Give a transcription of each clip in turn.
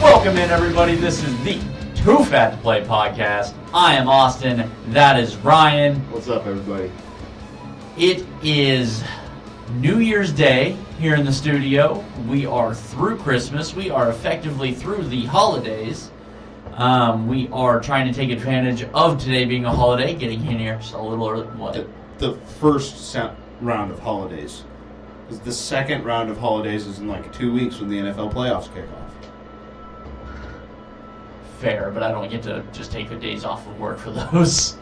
Welcome in, everybody. This is the Too Fat to Play podcast. I am Austin. That is Ryan. What's up, everybody? It is New Year's Day here in the studio. We are through Christmas. We are effectively through the holidays. We are trying to take advantage of today being a holiday, getting in here just a little early. What? The first round of holidays. The second round of holidays is in like 2 weeks when the NFL playoffs kick off. Fair, but I don't get to just take the days off of work for those.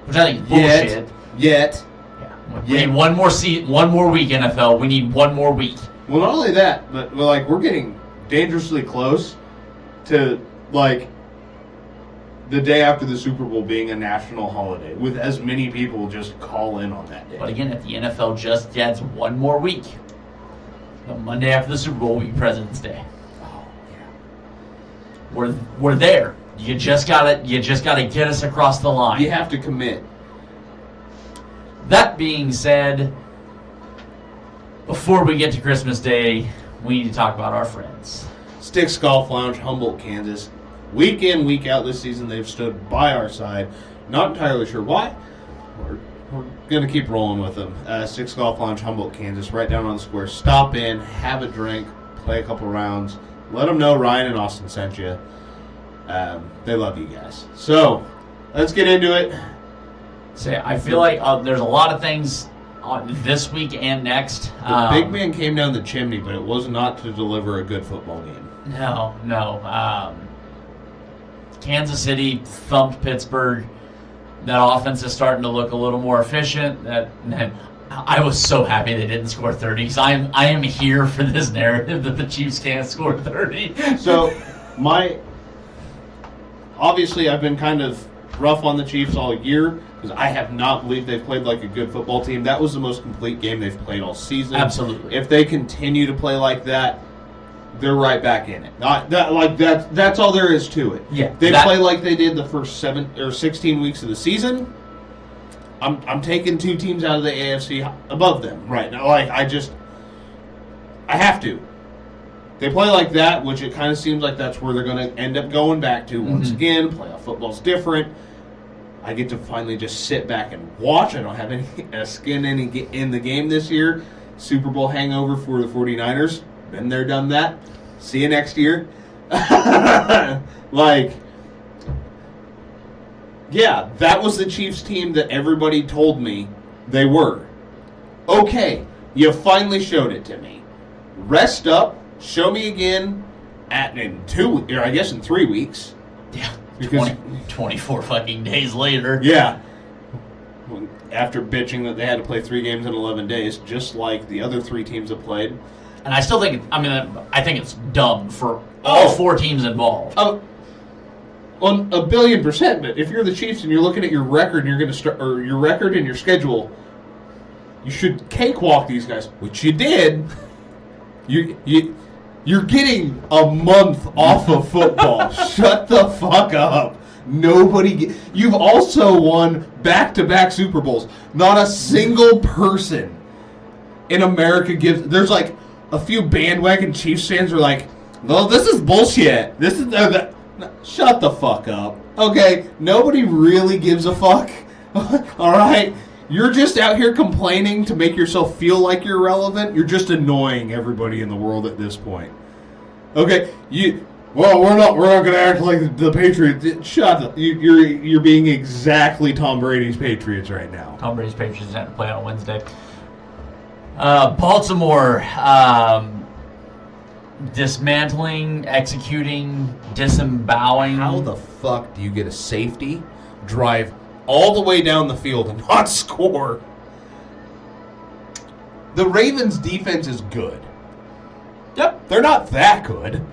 Which I think is bullshit. Yet. Yeah. We need one more week, NFL. We need one more week. Well, not only that, but we're getting dangerously close to the day after the Super Bowl being a national holiday, with as many people just call in on that day. But again, if the NFL just adds one more week, the Monday after the Super Bowl will be President's Day. Oh yeah. We're there. You just gotta get us across the line. You have to commit. That being said, before we get to Christmas Day, we need to talk about our friends. Sticks Golf Lounge, Humboldt, Kansas. Week in, week out this season, they've stood by our side. Not entirely sure why. We're going to keep rolling with them. Sticks Golf Lounge, Humboldt, Kansas, right down on the square. Stop in, have a drink, play a couple rounds. Let them know Ryan and Austin sent you. They love you guys. So, let's get into it. I feel like there's a lot of things on this week and next. The big man came down the chimney, but it was not to deliver a good football game. No. Kansas City thumped Pittsburgh. That offense is starting to look a little more efficient. I was so happy they didn't score 30 because I am here for this narrative that the Chiefs can't score 30. So, obviously I've been kind of rough on the Chiefs all year because I have not believed they've played like a good football team. That was the most complete game they've played all season. Absolutely. If they continue to play like that, they're right back in it. That's all there is to it. Yeah, they play like they did the first 7 or 16 weeks of the season. I'm taking two teams out of the AFC above them right now. I have to. They play like that, which it kind of seems like that's where they're going to end up going back to once again. Playoff football's different. I get to finally just sit back and watch. I don't have any skin in the game this year. Super Bowl hangover for the 49ers. Been there, done that. See you next year. Yeah, that was the Chiefs team that everybody told me they were. Okay, you finally showed it to me. Rest up. Show me again in 3 weeks. Yeah, 24 fucking days later. Yeah. After bitching that they had to play 3 games in 11 days, just like the other 3 teams have played. And I still think, I think it's dumb for all 4 teams involved. On a billion%, but if you're the Chiefs and you're looking at your record and you're going to start, or your record and your schedule, you should cakewalk these guys, which you did. You're getting a month off of football. Shut the fuck up. You've also won back-to-back Super Bowls. Not a single person in America there's like a few bandwagon Chiefs fans are like, no, this is bullshit. This is shut the fuck up. Okay, nobody really gives a fuck. All right? You're just out here complaining to make yourself feel like you're relevant. You're just annoying everybody in the world at this point. Okay, we're not going to act like the Patriots. Shut up. You're being exactly Tom Brady's Patriots right now. Tom Brady's Patriots have to play on Wednesday. Baltimore dismantling, executing, disemboweling. How the fuck do you get a safety, drive all the way down the field and not score? The Ravens' defense is good. Yep, they're not that good.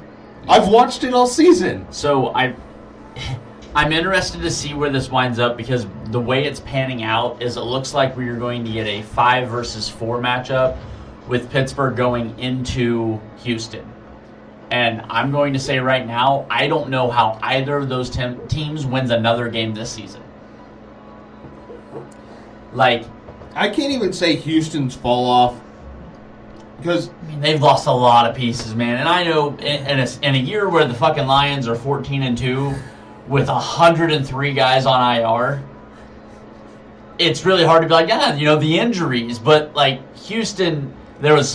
I've watched it all season. So I'm interested to see where this winds up because the way it's panning out is it looks like we're going to get a 5 versus 4 matchup with Pittsburgh going into Houston. And I'm going to say right now, I don't know how either of those teams wins another game this season. I can't even say Houston's fall off because I mean, they've lost a lot of pieces, man. And I know in a year where the fucking Lions are 14-2 with 103 guys on IR, it's really hard to be like, yeah, the injuries. But like Houston, there was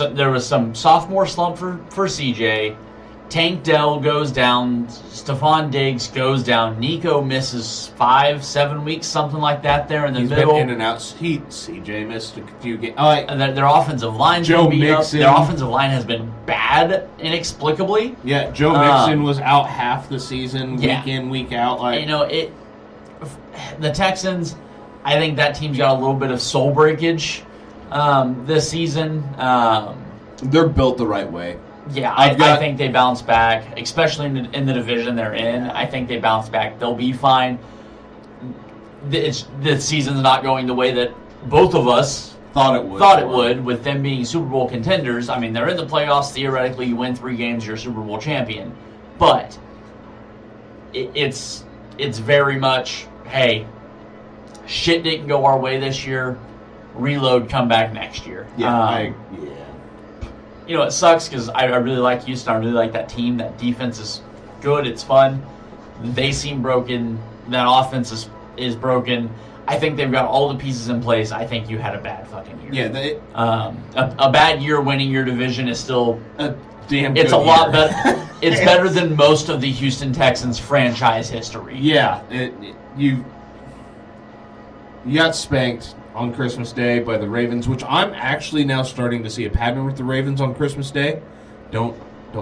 some sophomore slump for CJ. Tank Dell goes down. Stephon Diggs goes down. Nico misses 5-7 weeks, something like that. There in the middle, been in and out. CJ missed a few games. And their offensive line's Joe been beat up. Mixon. Their offensive line has been bad inexplicably. Yeah, Joe Mixon was out half the season, week in, week out. Like The Texans, I think that team's got a little bit of soul breakage this season. They're built the right way. Yeah, I think they bounce back, especially in the division they're in. I think they bounce back. They'll be fine. The season's not going the way that both of us thought it would, with them being Super Bowl contenders. I mean, they're in the playoffs. Theoretically, you win 3 games, you're a Super Bowl champion. But it's very much, hey, shit didn't go our way this year. Reload, come back next year. It sucks because I really like Houston. I really like that team. That defense is good. It's fun. They seem broken. That offense is broken. I think they've got all the pieces in place. I think you had a bad fucking year. Yeah, a bad year winning your division is still a damn. It's good a lot year. better. It's better than most of the Houston Texans franchise history. Yeah, you got spanked on Christmas Day by the Ravens, which I'm actually now starting to see a pattern with the Ravens on Christmas Day. Don't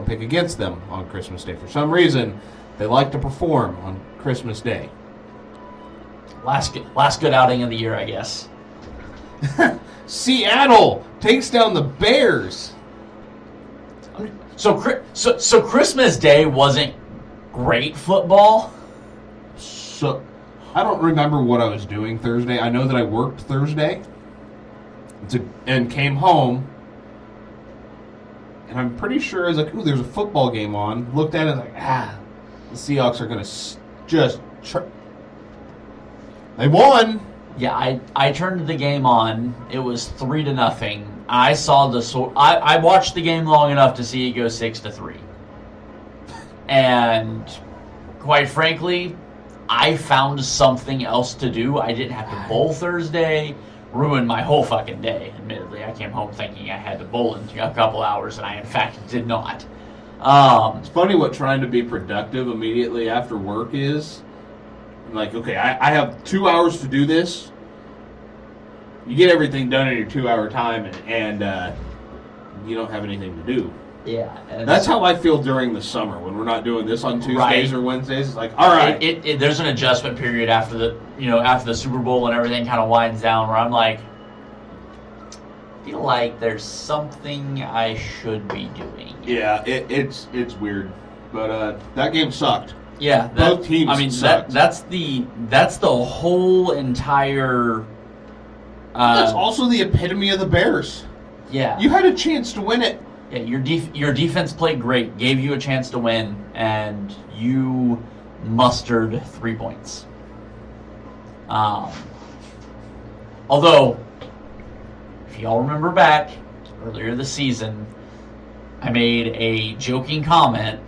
pick against them on Christmas Day. For some reason, they like to perform on Christmas Day. Last good outing of the year, I guess. Seattle takes down the Bears. So Christmas Day wasn't great football. So I don't remember what I was doing Thursday. I know that I worked Thursday and came home, and I'm pretty sure I was like, ooh, there's a football game on. Looked at it like, the Seahawks are going to they won. Yeah, I turned the game on. It was 3-0. I saw I watched the game long enough to see it go 6-3. And quite frankly, I found something else to do. I didn't have to bowl Thursday. Ruined my whole fucking day, admittedly. I came home thinking I had to bowl in a couple hours, and I, in fact, did not. It's funny what trying to be productive immediately after work is. Like, okay, I have 2 hours to do this. You get everything done in your 2 hour time, and you don't have anything to do. Yeah. That's how I feel during the summer when we're not doing this on Tuesdays or Wednesdays. It's like, all right. There's an adjustment period after the Super Bowl and everything kind of winds down where I'm like, I feel like there's something I should be doing. Yeah, it's weird, but that game sucked. Yeah, both teams. I mean, sucked. That's the whole entire. That's also the epitome of the Bears. Yeah, you had a chance to win it. Yeah, your defense played great, gave you a chance to win, and you mustered 3 points. Although, if y'all remember back earlier this season, I made a joking comment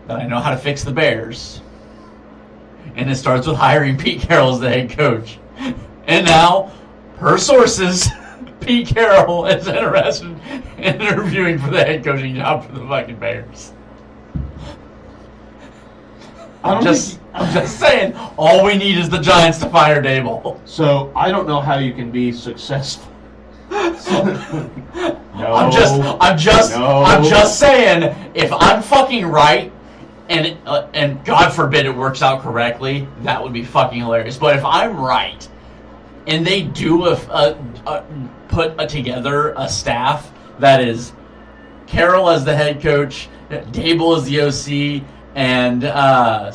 that I know how to fix the Bears, and it starts with hiring Pete Carroll as the head coach. And now, per sources, Pete Carroll is interested in interviewing for the head coaching job for the fucking Bears. I'm just saying, all we need is the Giants to fire Daboll. So I don't know how you can be successful. I'm just saying, if I'm fucking right, and God forbid it works out correctly, that would be fucking hilarious. But if I'm right, and they do put together a staff that is Carroll as the head coach, Daboll as the OC, and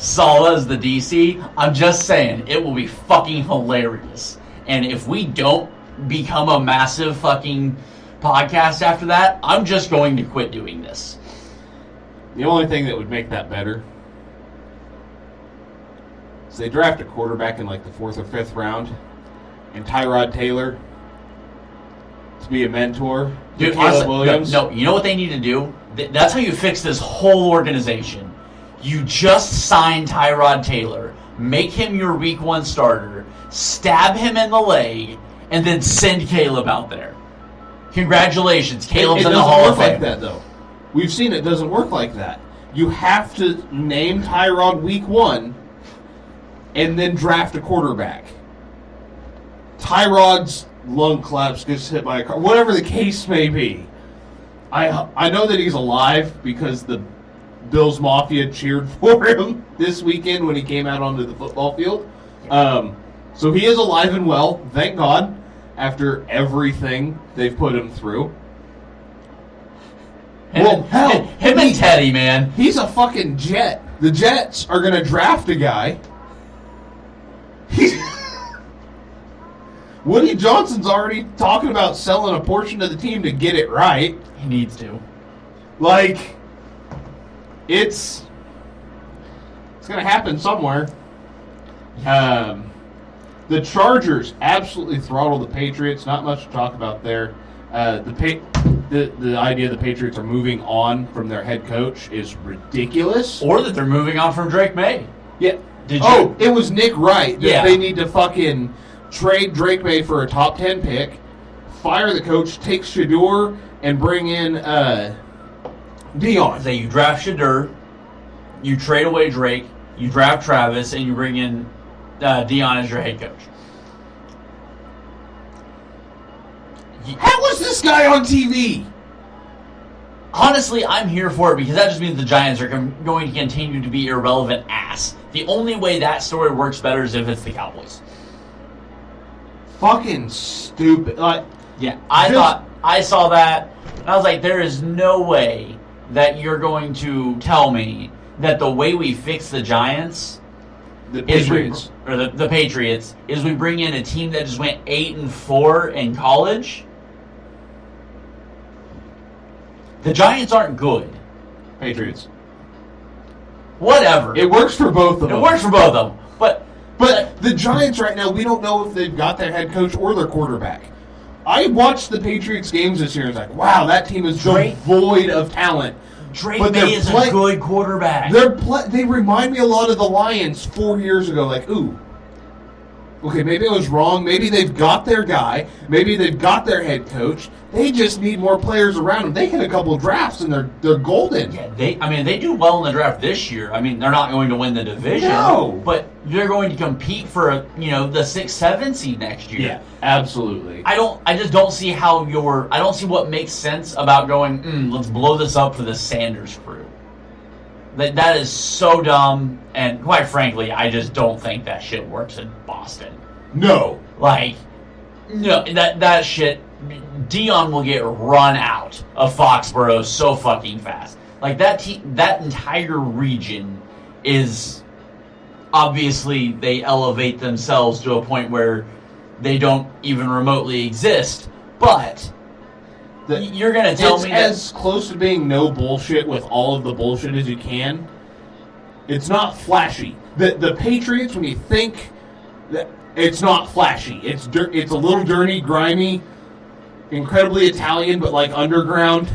Saleh as the DC, I'm just saying, it will be fucking hilarious. And if we don't become a massive fucking podcast after that, I'm just going to quit doing this. The only thing that would make that better is they draft a quarterback in like the 4th or 5th round, and Tyrod Taylor to be a mentor to Dude, Caleb honestly, Williams. no, you know what they need to do? That's how you fix this whole organization. You just sign Tyrod Taylor, make him your week 1 starter, stab him in the leg, and then send Caleb out there. Congratulations, Caleb's in the Hall of Fame. It doesn't work like that, though. We've seen it doesn't work like that. You have to name Tyrod week 1 and then draft a quarterback. Tyrod's lung collapse, gets hit by a car, whatever the case may be. I know that he's alive because the Bills Mafia cheered for him this weekend when he came out onto the football field. So he is alive and well, thank God, after everything they've put him through. Him and Teddy, man. He's a fucking Jet. The Jets are going to draft a guy. Woody Johnson's already talking about selling a portion of the team to get it right. He needs to. Like, it's going to happen somewhere. The Chargers absolutely throttled the Patriots. Not much to talk about there. The idea the Patriots are moving on from their head coach is ridiculous. Or that they're moving on from Drake May. Yeah. Did Oh, it was Nick Wright. That Yeah. They need to fucking trade Drake May for a top 10 pick, fire the coach, take Shador, and bring in Dion. Say you draft Shadur, you trade away Drake, you draft Travis, and you bring in Dion as your head coach. How was this guy on TV? Honestly, I'm here for it because that just means the Giants are going to continue to be irrelevant ass. The only way that story works better is if it's the Cowboys. Fucking stupid. Like, Yeah, I saw that, and I was like, there is no way that you're going to tell me that the way we fix the Giants the is Patriots. the Patriots is we bring in a team that just went 8-4 in college. The Giants aren't good. Patriots. Whatever. It works for both of them. It works for both of them. But the Giants right now, we don't know if they've got their head coach or their quarterback. I watched the Patriots games this year and was like, wow, that team is devoid of talent. Drake But May is a good quarterback. They remind me a lot of the Lions 4 years ago. Like, ooh, okay, maybe I was wrong. Maybe they've got their guy. Maybe they've got their head coach. They just need more players around them. They hit a couple of drafts and they're golden. Yeah, they do well in the draft this year. I mean, they're not going to win the division, No. but they're going to compete for the 6-7 seed next year. Yeah, absolutely. I just don't see how I don't see what makes sense about going, let's blow this up for the Sanders crew. That is so dumb, and quite frankly, I just don't think that shit works in Boston. No. Like, no, that shit, Dion will get run out of Foxborough so fucking fast. Like, that entire region is, obviously, they elevate themselves to a point where they don't even remotely exist, but you're going to tell me that... It's as close to being no bullshit with all of the bullshit as you can. It's not flashy. The Patriots, when you think that it's not flashy. It's a little dirty, grimy, incredibly Italian, but like underground.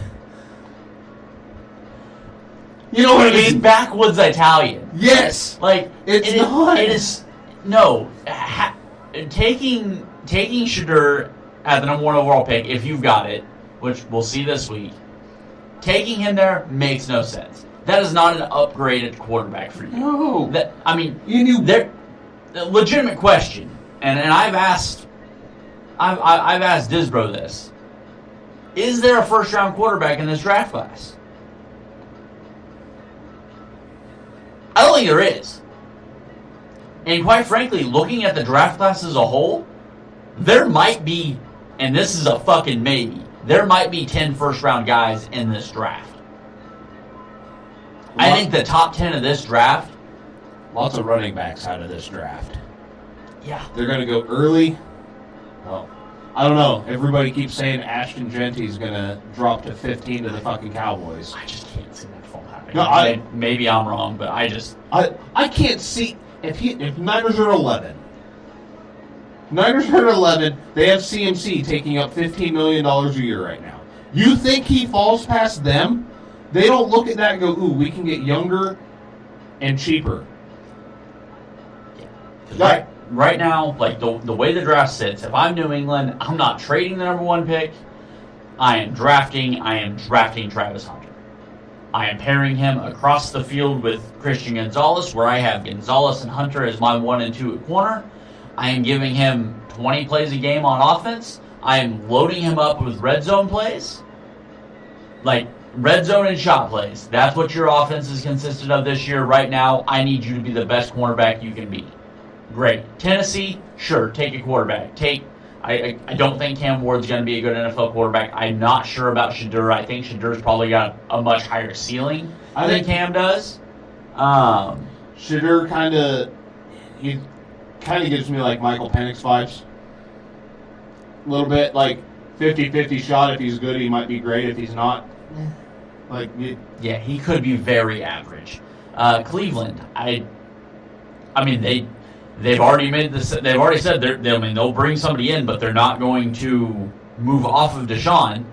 You know what I It's mean? backwoods Italian. Yes. Like, It's not. It is... No. Taking Shadur at the number 1 overall pick, if you've got it, which we'll see this week, taking him there makes no sense. That is not an upgraded quarterback for you. No. A legitimate question, and I've asked Disbro this: is there a first-round quarterback in this draft class? I don't think there is. And quite frankly, looking at the draft class as a whole, there might be, and this is a fucking maybe, there might be 10 first-round guys in this draft. I think the top 10 of this draft... Lots of running backs out of this draft. Yeah. They're going to go early. Well, I don't know. Everybody keeps saying Ashton Genty's going to drop to 15 to the fucking Cowboys. I just can't see that fall happening. No, maybe I'm wrong, but I just... I can't see... If Niners are 11, Niners are at 11. They have CMC taking up $15 million a year right now. You think he falls past them? They don't look at that and go, ooh, we can get younger and cheaper. Right now, like the way the draft sits, if I'm New England, I'm not trading the number 1 pick. I am drafting Travis Hunter. I am pairing him across the field with Christian Gonzalez, where I have Gonzalez and Hunter as my 1 and 2 at corner. I am giving him 20 plays a game on offense. I am loading him up with red zone plays. Like, red zone and shot plays. That's what your offense has consisted of this year. Right now, I need you to be the best cornerback you can be. Great. Tennessee, sure, take a quarterback. I don't think Cam Ward's going to be a good NFL quarterback. I'm not sure about Shedeur. I think Shedur's probably got a much higher ceiling than Cam does. Shedeur kind of gives me like Michael Penix vibes. A little bit like 50-50 shot. If he's good, he might be great. If he's not, yeah, he could be very average. Cleveland, I mean they've already made this. They've already said they'll bring somebody in, but they're not going to move off of Deshaun.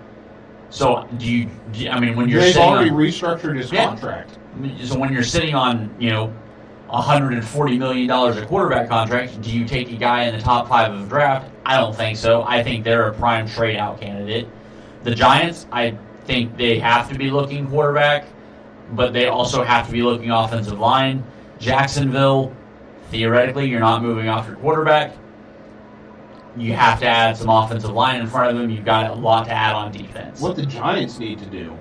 So when you're they've already restructured his contract. So when you're sitting on $140 million a quarterback contract, do you take a guy in the top 5 of the draft? I don't think so. I think they're a prime trade out candidate. The Giants, I think they have to be looking quarterback, but they also have to be looking offensive line. Jacksonville, theoretically, you're not moving off your quarterback. You have to add some offensive line in front of them. You've got a lot to add on defense. What the Giants need to do,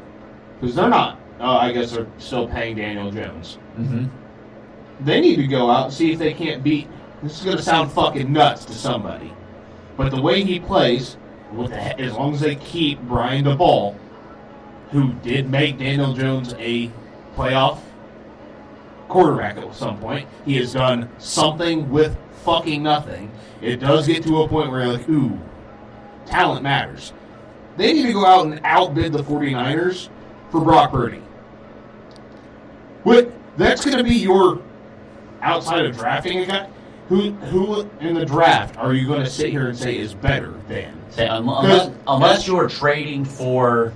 because they're not, I guess they're still paying Daniel Jones. Mm-hmm. They need to go out and see if they can't beat. This is going to sound fucking nuts to somebody, but the way he plays, as long as they keep Brian DeBall, who did make Daniel Jones a playoff quarterback at some point, he has done something with fucking nothing. It does get to a point where you're like, ooh, talent matters. They need to go out and outbid the 49ers for Brock Purdy. That's going to be your, outside of drafting a guy, who in the draft are you going to sit here and say is better than? Unless you're trading for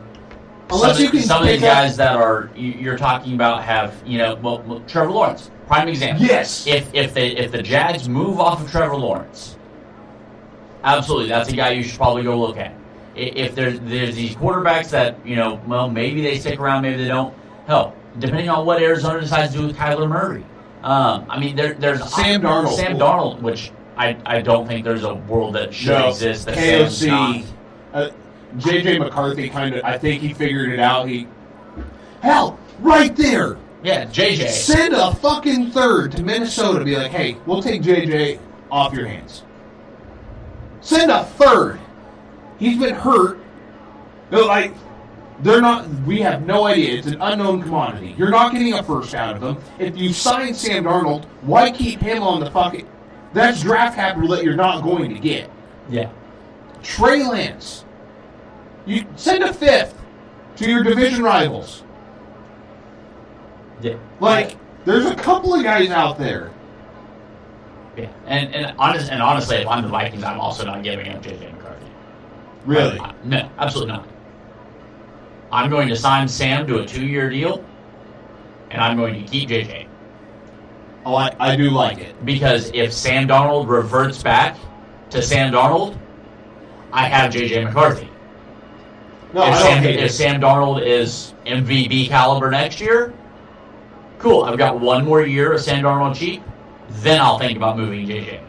some of these guys that are you're talking about have Trevor Lawrence, prime example. Yes. If the Jags move off of Trevor Lawrence, absolutely, that's a guy you should probably go look at. If there's these quarterbacks that maybe they stick around, maybe they don't. Hell, depending on what Arizona decides to do with Kyler Murray. There's Sam Darnold, which I don't think there's a world that should exist. That KOC. J.J. McCarthy I think he figured it out. Hell, right there. Yeah, J.J. Send a fucking third to Minnesota. Be like, hey, we'll take J.J. off your hands. Send a third. He's been hurt. They're not. We have no idea. It's an unknown commodity. You're not getting a first out of him. If you sign Sam Darnold, why keep him on the fucking? That's draft capital that you're not going to get. Yeah. Trey Lance. You send a 5th to your division rivals. Yeah. There's a couple of guys out there. Yeah. And honestly, if I'm the Vikings, I'm also not giving up J.J. McCarthy. Really? No, absolutely not. I'm going to sign Sam to a 2-year deal, and I'm going to keep J.J. Oh, I do like it. Because if Sam Darnold reverts back to Sam Darnold, I have J.J. McCarthy. No, if Sam Darnold is MVP caliber next year, cool. I've got 1 more year of Sam Darnold cheap. Then I'll think about moving JJ.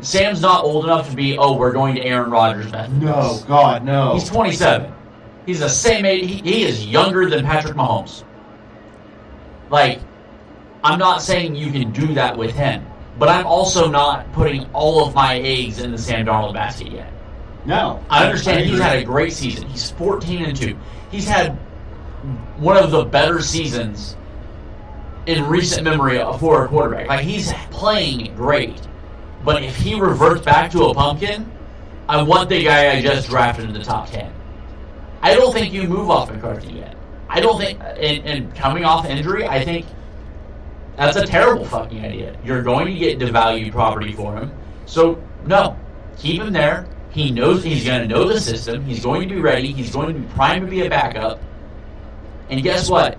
Sam's not old enough to be, we're going to Aaron Rodgers method. No, God, no. He's 27. He's the same age. He is younger than Patrick Mahomes. I'm not saying you can do that with him, but I'm also not putting all of my eggs in the Sam Darnold basket yet. No. I understand he's had a great season. He's 14-2. He's had one of the better seasons in recent memory for a quarterback. He's playing great. But if he reverts back to a pumpkin, I want the guy I just drafted in the top 10. I don't think you move off McCarthy yet. I don't think, and coming off injury, I think that's a terrible fucking idea. You're going to get devalued property for him. So No. Keep him there. He knows he's going to know the system. He's going to be ready. He's going to be primed to be a backup. And guess what?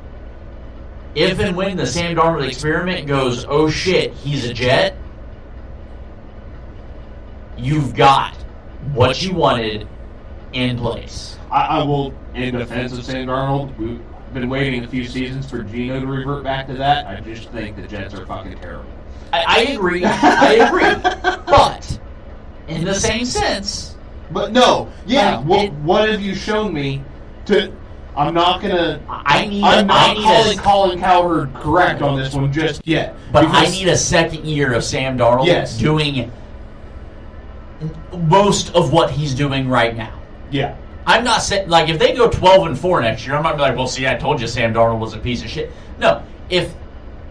If and when the Sam Darnold experiment goes, oh shit, he's a Jet, you've got what you wanted in place. I will, in defense of Sam Darnold, we've been waiting a few seasons for Geno to revert back to that. I just think the Jets are fucking terrible. I agree. I agree. But, in the same sense... But no, yeah, like, what have you shown me to... I'm not gonna... I'm not calling Colin Cowherd correct on this one just yet. But I need a second year of Sam Darnold doing most of what he's doing right now. Yeah. I'm not saying, like, if they go 12-4 next year, I'm not like, well, see, I told you Sam Darnold was a piece of shit. No, if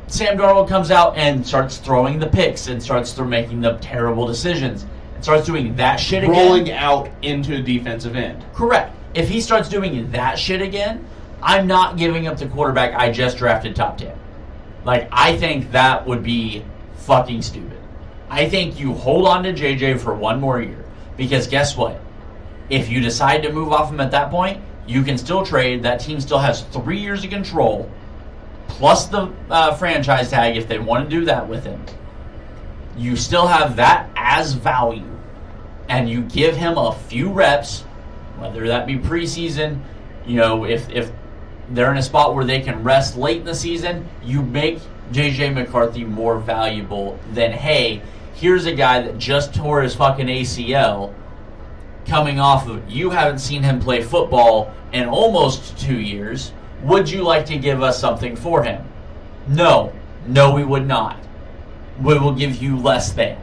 Sam Darnold comes out and starts throwing the picks and starts making the terrible decisions and starts doing that shit again. Rolling out into defensive end. Correct. If he starts doing that shit again, I'm not giving up the quarterback I just drafted top 10. Like, I think that would be fucking stupid. I think you hold on to JJ for one more year. Because guess what? If you decide to move off him at that point, you can still trade. That team still has 3 years of control, plus the franchise tag if they want to do that with him. You still have that as value. And you give him a few reps, whether that be preseason, if they're in a spot where they can rest late in the season, you make J.J. McCarthy more valuable than, hey, here's a guy that just tore his fucking ACL coming off of, you haven't seen him play football in almost 2 years. Would you like to give us something for him? No, we would not. We will give you less than.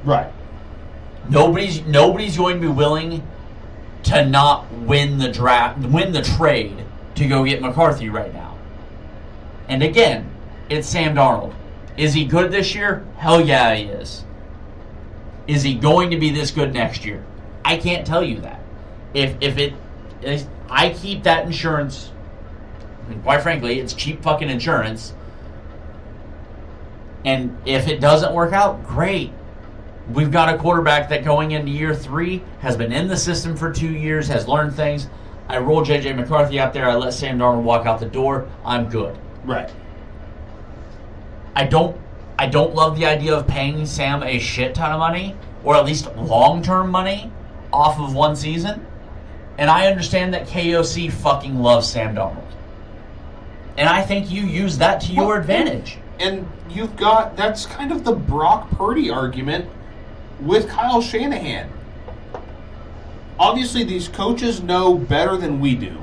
Right. Nobody's going to be willing to not win the trade to go get McCarthy right now. And again, it's Sam Darnold. Is he good this year? Hell yeah, he is. Is he going to be this good next year? I can't tell you that. I keep that insurance, and quite frankly, it's cheap fucking insurance. And if it doesn't work out, great. We've got a quarterback that going into year 3 has been in the system for 2 years, has learned things. I roll J.J. McCarthy out there. I let Sam Darnold walk out the door. I'm good. Right. I don't love the idea of paying Sam a shit ton of money, or at least long-term money, off of one season. And I understand that KOC fucking loves Sam Darnold. And I think you use that to your advantage. And you've got, that's kind of the Brock Purdy argument with Kyle Shanahan. Obviously, these coaches know better than we do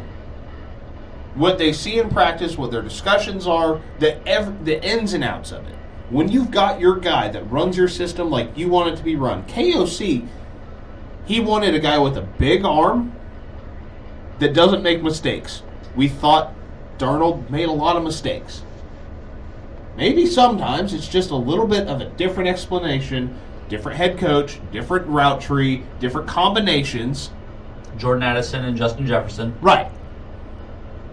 what they see in practice, what their discussions are, the ins and outs of it. When you've got your guy that runs your system like you want it to be run, KOC, he wanted a guy with a big arm that doesn't make mistakes. We thought Darnold made a lot of mistakes. Maybe sometimes it's just a little bit of a different explanation, different head coach, different route tree, different combinations. Jordan Addison and Justin Jefferson. Right.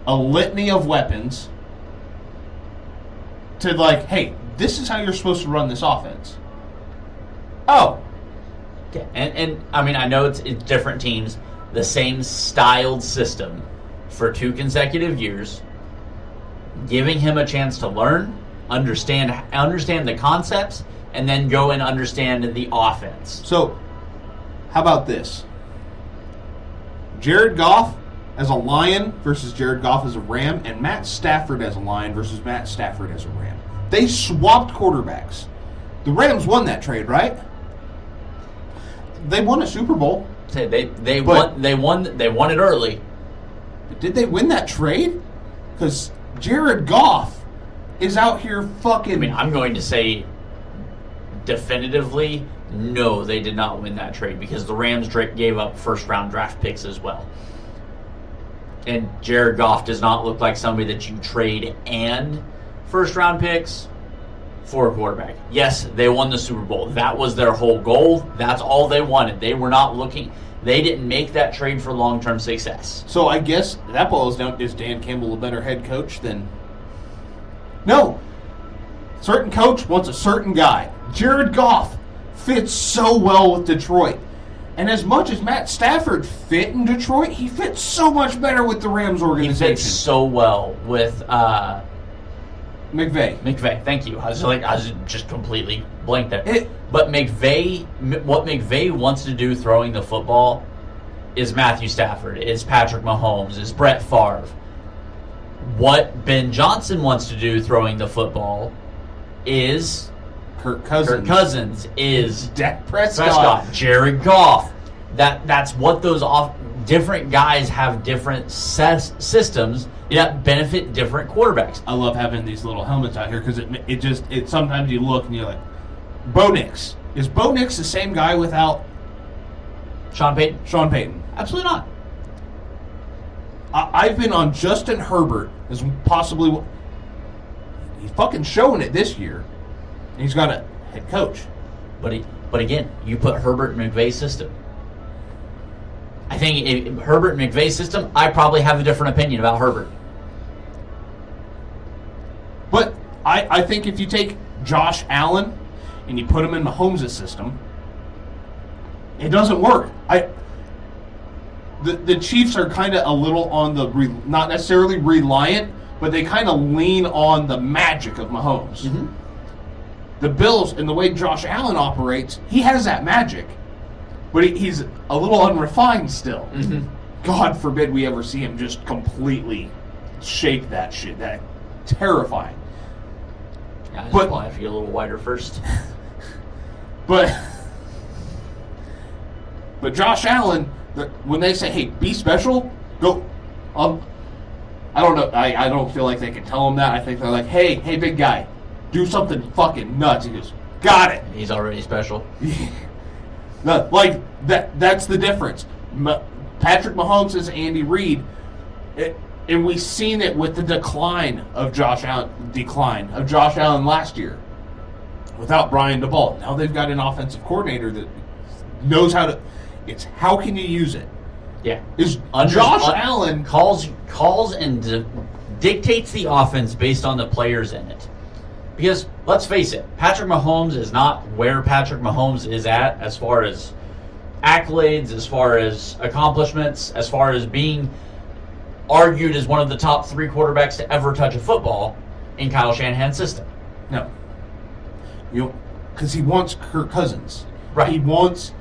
A litany of weapons to like, hey, this is how you're supposed to run this offense. Oh. Okay. And I mean, I know it's different teams, the same styled system for 2 consecutive years, giving him a chance to learn, understand the concepts, and then go and understand the offense. So, how about this? Jared Goff as a Lion versus Jared Goff as a Ram, and Matt Stafford as a Lion versus Matt Stafford as a Ram. They swapped quarterbacks. The Rams won that trade, right? They won a Super Bowl. They won it early. Did they win that trade? Because Jared Goff is out here fucking... I mean, I'm going to say definitively, no, they did not win that trade because the Rams gave up first-round draft picks as well. And Jared Goff does not look like somebody that you trade and first-round picks for a quarterback. Yes, they won the Super Bowl. That was their whole goal. That's all they wanted. They were not looking... They didn't make that trade for long-term success. So I guess that boils down, is Dan Campbell a better head coach than... No. Certain coach wants a certain guy. Jared Goff fits so well with Detroit. And as much as Matt Stafford fit in Detroit, he fits so much better with the Rams He organization. fits so well with McVay. McVay. Thank you. I was just completely blanked there. It- But what McVay wants to do throwing the football is Matthew Stafford, is Patrick Mahomes, is Brett Favre. What Ben Johnson wants to do throwing the football is Kirk Cousins. Kirk Cousins, is Dak Prescott. Jared Goff. That's what those different guys have different systems that benefit different quarterbacks. I love having these little helmets out here because it sometimes you look and you're like, Bo Nix. Is Bo Nix the same guy without Sean Payton? Sean Payton? Absolutely not. I've been on Justin Herbert as possibly. He's fucking showing it this year. And he's got a head coach. But again, you put Herbert in McVay's system. I think Herbert in McVay's system, I probably have a different opinion about Herbert. But I think if you take Josh Allen and you put him in Mahomes' system, it doesn't work. The Chiefs are kind of a little on the not necessarily reliant, but they kind of lean on the magic of Mahomes. Mm-hmm. The Bills and the way Josh Allen operates, he has that magic, but he's a little unrefined still. Mm-hmm. God forbid we ever see him just completely shake that shit. That terrifying. Yeah, But- probably have to get a little wider first. But Josh Allen, when they say, "Hey, be special," go. I don't know. I don't feel like they can tell him that. I think they're like, "Hey, big guy, do something fucking nuts." He goes, "Got it." He's already special. Like that. That's the difference. Patrick Mahomes is Andy Reid, and we've seen it with the decline of Josh Allen last year. Without Brian DeBall, now they've got an offensive coordinator that knows how to. It's how can you use it? Yeah. Is Josh Allen calls and dictates the offense based on the players in it. Because let's face it, Patrick Mahomes is not where Patrick Mahomes is at as far as accolades, as far as accomplishments, as far as being argued as one of the top 3 quarterbacks to ever touch a football in Kyle Shanahan's system. No. Because he wants Kirk Cousins. Right. He wants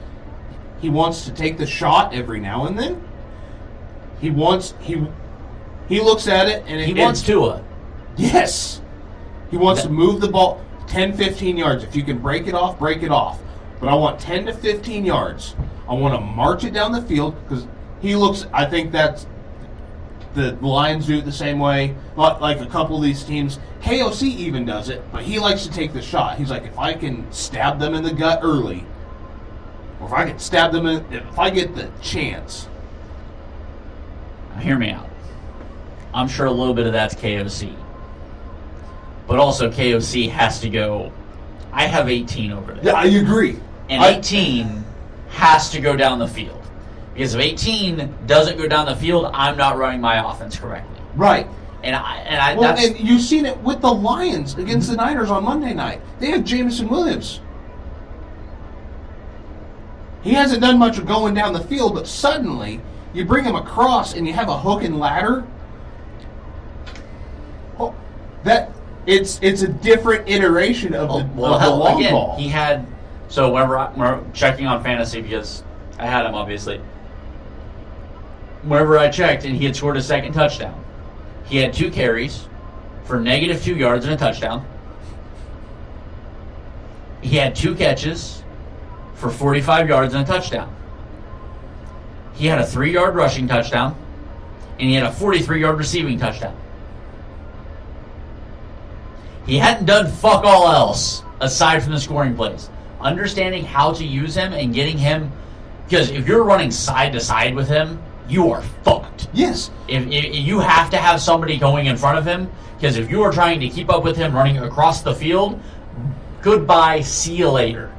to take the shot every now and then. He looks at it and He wants Tua. Yes. He wants to move the ball 10, 15 yards. If you can break it off, break it off. But I want 10 to 15 yards. I want to march it down the field because I think that's the Lions do it the same way. Like a couple of these teams. KOC even does it, but he likes to take the shot. He's like, if I can stab them in the gut early, or if I can stab them if I get the chance. Now, hear me out. I'm sure a little bit of that's KOC. But also KOC has to go. I have 18 over there. Yeah, I agree. And 18 has to go down the field. Because if 18 doesn't go down the field, I'm not running my offense correctly. Right. And you've seen it with the Lions against the Niners on Monday night. They have Jameson Williams. He hasn't done much of going down the field, but suddenly you bring him across and you have a hook and ladder. Oh, it's a different iteration of the long again, ball. he had. So whenever checking on fantasy, because I had him obviously. Whenever I checked, and he had scored a second touchdown. He had 2 carries for -2 yards and a touchdown. He had 2 catches for 45 yards and a touchdown. He had a 3-yard rushing touchdown, and he had a 43-yard receiving touchdown. He hadn't done fuck all else aside from the scoring plays. Understanding how to use him and getting him, because if you're running side to side with him, you are fucked. Yes. If you have to have somebody going in front of him, because if you are trying to keep up with him running across the field, goodbye, see you later.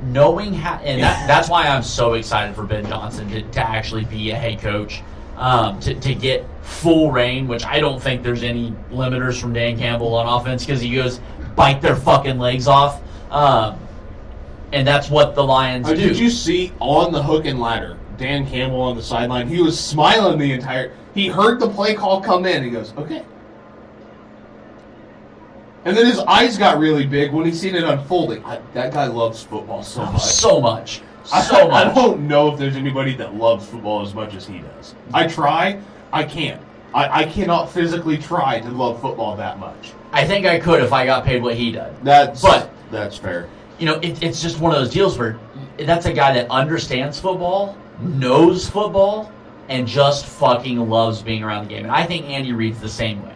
Knowing how, and that's why I'm so excited for Ben Johnson to actually be a head coach, to get full reign, which I don't think there's any limiters from Dan Campbell on offense, because he goes, bite their fucking legs off. And that's what the Lions do. Did you see on the hook and ladder, Dan Campbell on the sideline? He was smiling the entire. He heard the play call come in. He goes, "Okay." And then his eyes got really big when he seen it unfolding. That guy loves football so much. So much. I don't know if there's anybody that loves football as much as he does. I try. I can't. I cannot physically try to love football that much. I think I could if I got paid what he does. That's fair. You know, it's just one of those deals where that's a guy that understands football, knows football, and just fucking loves being around the game. And I think Andy Reid's the same way.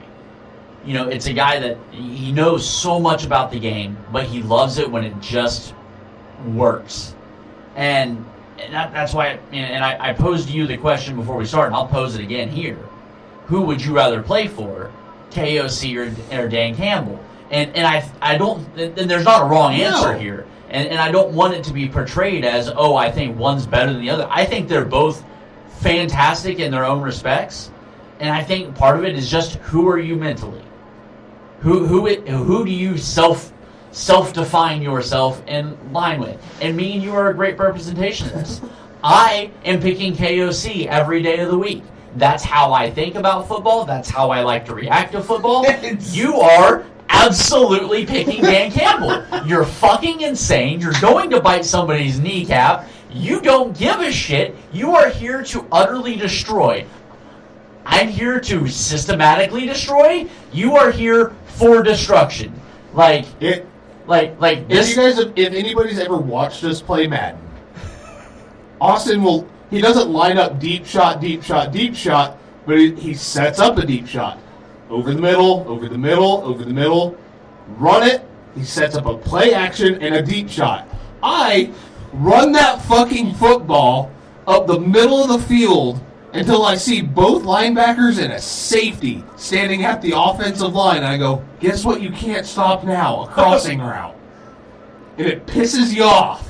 You know, it's a guy that he knows so much about the game, but he loves it when it just works. And that's why, and I posed you the question before we start, and I'll pose it again here. Who would you rather play for, KOC or Dan Campbell? And I don't, and there's not a wrong answer here. And I don't want it to be portrayed as, I think one's better than the other. I think they're both fantastic in their own respects. And I think part of it is just who are you mentally? Who do you self-define yourself in line with? And me and you are a great representation of this. I am picking KOC every day of the week. That's how I think about football. That's how I like to react to football. You are absolutely picking Dan Campbell. You're fucking insane. You're going to bite somebody's kneecap. You don't give a shit. You are here to utterly destroy. I'm here to systematically destroy. You are here for destruction. If anybody's ever watched us play Madden, Austin he doesn't line up deep shot, but he sets up a deep shot. Over the middle, run it. He sets up a play action and a deep shot. I run that fucking football up the middle of the field until I see both linebackers and a safety standing at the offensive line. And I go, guess what you can't stop now? A crossing route. And it pisses you off.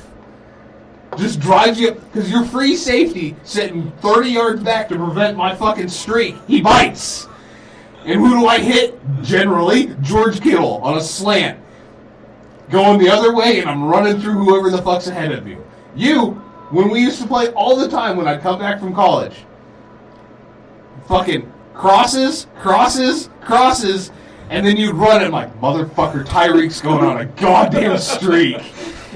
Just drives you, because your free safety sitting 30 yards back to prevent my fucking streak. He bites. And who do I hit? Generally, George Kittle on a slant. Going the other way, and I'm running through whoever the fuck's ahead of you. When we used to play all the time when I'd come back from college, fucking crosses, and then you'd run it like, motherfucker, Tyreek's going on a goddamn streak.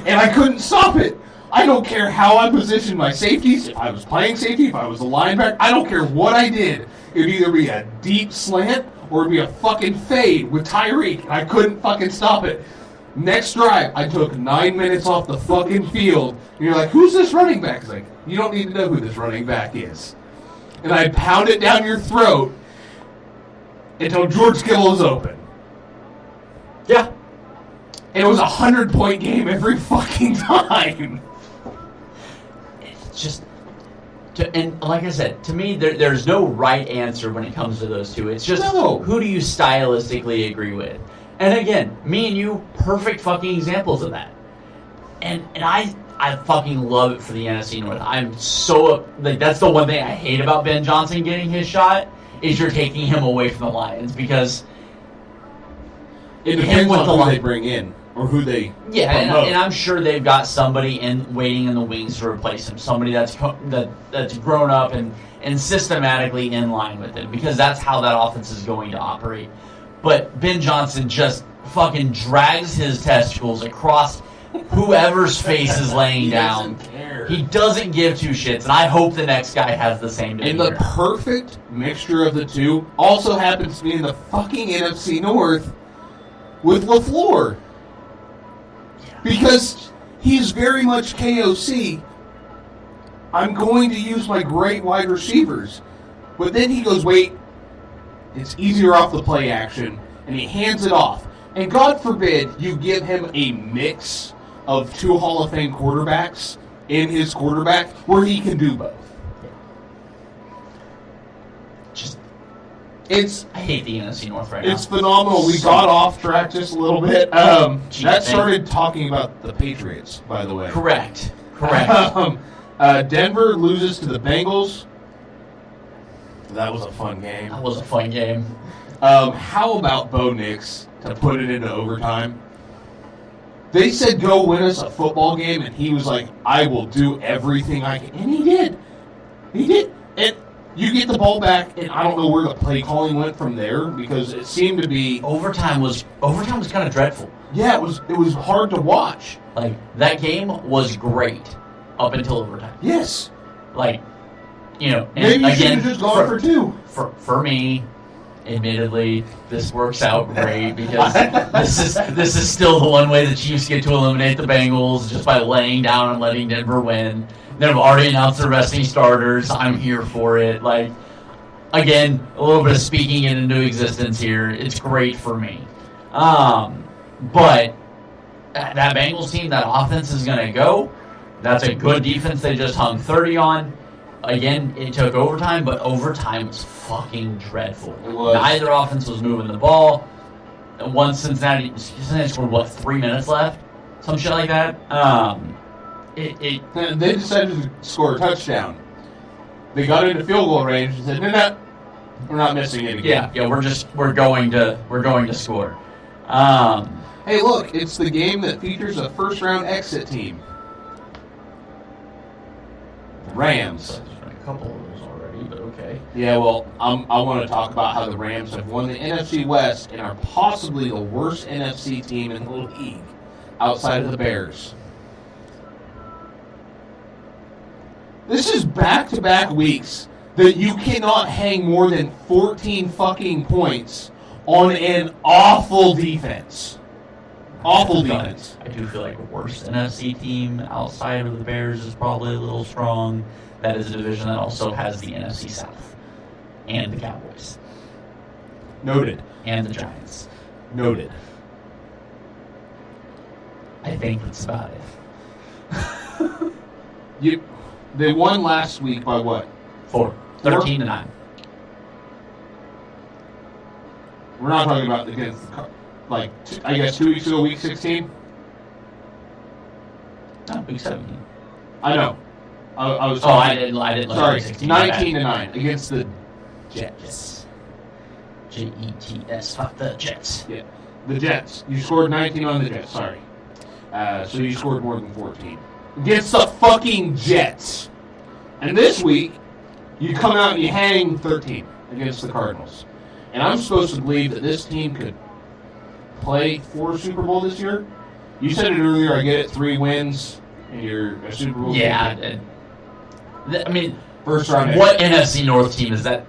And I couldn't stop it. I don't care how I positioned my safeties. If I was playing safety, if I was a linebacker, I don't care what I did. It'd either be a deep slant or it'd be a fucking fade with Tyreek. I couldn't fucking stop it. Next drive, I took 9 minutes off the fucking field. And you're like, who's this running back? It's like, you don't need to know who this running back is. And I'd pound it down your throat until George Kittle is open. Yeah. And it was a 100-point game every fucking time. It's just, and like I said, to me, there's no right answer when it comes to those two. It's just who do you stylistically agree with? And again, me and you, perfect fucking examples of that. And I fucking love it for the NFC North. I'm so, that's the one thing I hate about Ben Johnson getting his shot, is you're taking him away from the Lions, because it depends on who they bring in. Or who they promote. And I'm sure they've got somebody waiting in the wings to replace him. Somebody that's grown up and systematically in line with it, because that's how that offense is going to operate. But Ben Johnson just fucking drags his testicles across whoever's face is laying down. He doesn't give two shits, and I hope the next guy has the same demeanor. And the perfect mixture of the two also happens to be in the fucking NFC North with LaFleur. Because he's very much KOC. I'm going to use my great wide receivers. But then he goes, wait, it's easier off the play action, and he hands it off. And God forbid you give him a mix of two Hall of Fame quarterbacks in his quarterback where he can do both. I hate the NFC North right now. It's phenomenal. We got off track just a little bit. That started talking about the Patriots, by the way. Correct. Denver loses to the Bengals. That was a fun game. How about Bo Nix to put it into overtime? They said go win us a football game, and he was like, I will do everything I can. And he did. He did. And you get the ball back, and I don't know where the play calling went from there because it seemed to be Overtime was kind of dreadful. yeah, it was hard to watch. Like, that game was great up until overtime. Yes. Like, you know, and Maybe you should again, have just gone for two. For me, admittedly, this works out great because this is still the one way the Chiefs get to eliminate the Bengals, just by laying down and letting Denver win. They've already announced their resting starters. I'm here for it. Like, again, a little bit of speaking it into existence here. It's great for me. But that Bengals team, that offense is going to go. That's a good defense they just hung 30 on. Again, it took overtime, but overtime was fucking dreadful. It was. Neither offense was moving the ball. Once Cincinnati scored, 3 minutes left? Some shit like that. And they decided to score a touchdown. They got into field goal range and said, no, we're not missing it again. Yeah, we're going to score. Hey, look, it's the game that features a first-round exit team. Rams. There's been a couple of those already, but okay. Yeah, well, I want to talk about how the Rams have won the NFC West and are possibly the worst NFC team in the league outside of the Bears. This is back-to-back weeks that you cannot hang more than 14 fucking points on an awful defense. Awful defense. I do feel like the worst NFC team outside of the Bears is probably a little strong. That is a division that also has the NFC South. And the Cowboys. Noted. And the Giants. Noted. I think that's about it. They won last week by what? 13-9. We're not talking about against, I guess 2 weeks ago, week 16? No, week 17. I know. I was talking. I didn't. Sorry, Week 16. 19-9 against the Jets. Jets. Fuck the Jets. Yeah, the Jets. You scored 19 on the Jets. Sorry. So you scored more than 14 against the fucking Jets. And this week, you come out and you hang 13 against the Cardinals. And I'm supposed to believe that this team could play for a Super Bowl this year. You said it earlier. I get it. 3 wins and you're a Super Bowl. Yeah. I mean, first round. What NFC North team is that,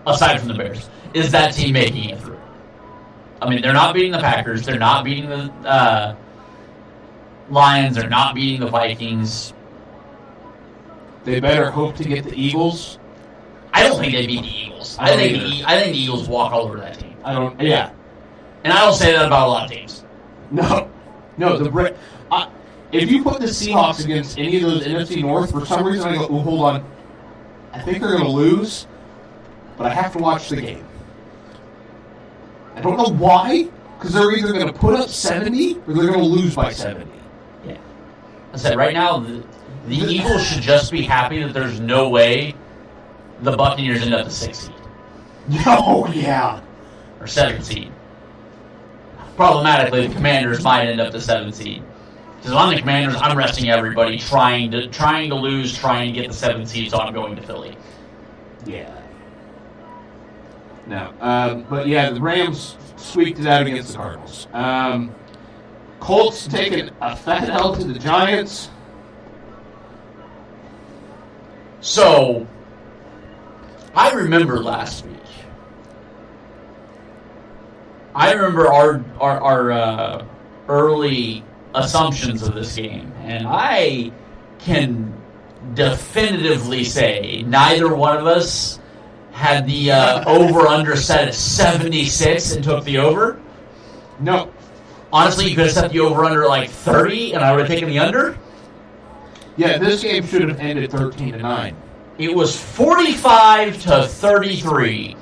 aside from the Bears, is that team making it through? I mean, they're not beating the Packers. They're not beating the Lions. They're not beating the Vikings. They better hope to get the Eagles. I don't think they beat the Eagles. I think the Eagles walk all over that team. Yeah. And I don't say that about a lot of teams. No. If you put the Seahawks against any of those NFC North, for some reason I go, oh, hold on. I think they're going to lose, but I have to watch the game. I don't know why, because they're either going to put up 70 or they're going to lose by 70. Yeah. I said, right now, the Eagles should just be happy that there's no way the Buccaneers end up the 6th seed. Oh, yeah. Or 7th seed. Problematically, the Commanders might end up the 7th seed. Because on the Commanders, I'm resting everybody, trying to lose, trying to get the 7th seed, so I'm going to Philly. Yeah. No. But yeah, the Rams squeaked it out against the Cardinals. Colts taking a fat L to the Giants. So, I remember last week. I remember our early assumptions of this game, and I can definitively say neither one of us had the over-under set at 76 and took the over. No. Honestly, you could have set the over-under at like 30, and I would have taken the under. Yeah, this game should have ended 13-9. It was 45-33.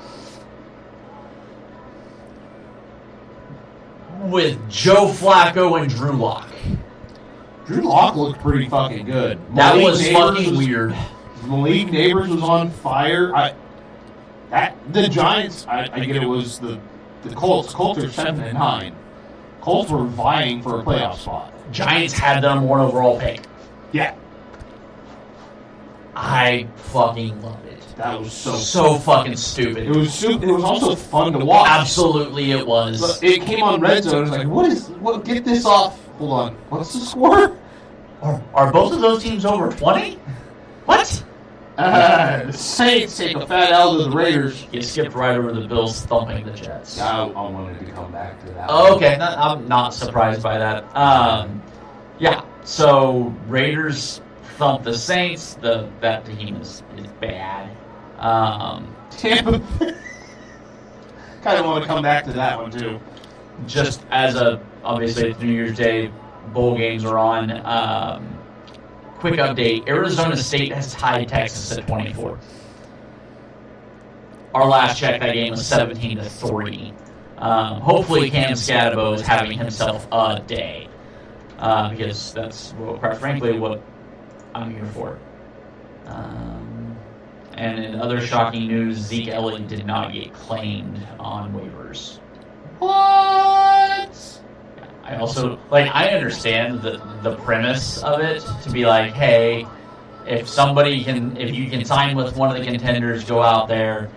With Joe Flacco and Drew Lock. Drew Lock looked pretty fucking good. That was fucking weird. Malik Neighbors was on fire. The Giants, I get it was the Colts. Colts are 7-9. Colts were vying for a playoff spot. Giants had the number 1 overall pick. Yeah. I fucking love it. That was So fucking stupid. It was stupid. It was also fun to watch. Absolutely, it was. But it came on Red Zone. It was like, what? Get this off. Hold on. What's the score? Are both of those teams over 20? What? The Saints take a fat L to the Raiders. You skipped right over the Bills thumping the Jets. I wanted to come back to that. Okay, I'm not surprised by that. Yeah, so Raiders thump the Saints. That team is bad. Tampa. Kind of want to come back to that one too. Just as obviously it's New Year's Day, bowl games are on. Quick update: Arizona State has tied Texas at 24. Our last check, that game was 17-3. Hopefully, Cam Scatabo is having himself a day because that's, quite frankly, what I'm here for. And in other shocking news, Zeke Elliott did not get claimed on waivers. What? I also, I understand the premise of it to be like, hey, if you can sign with one of the contenders, go out there,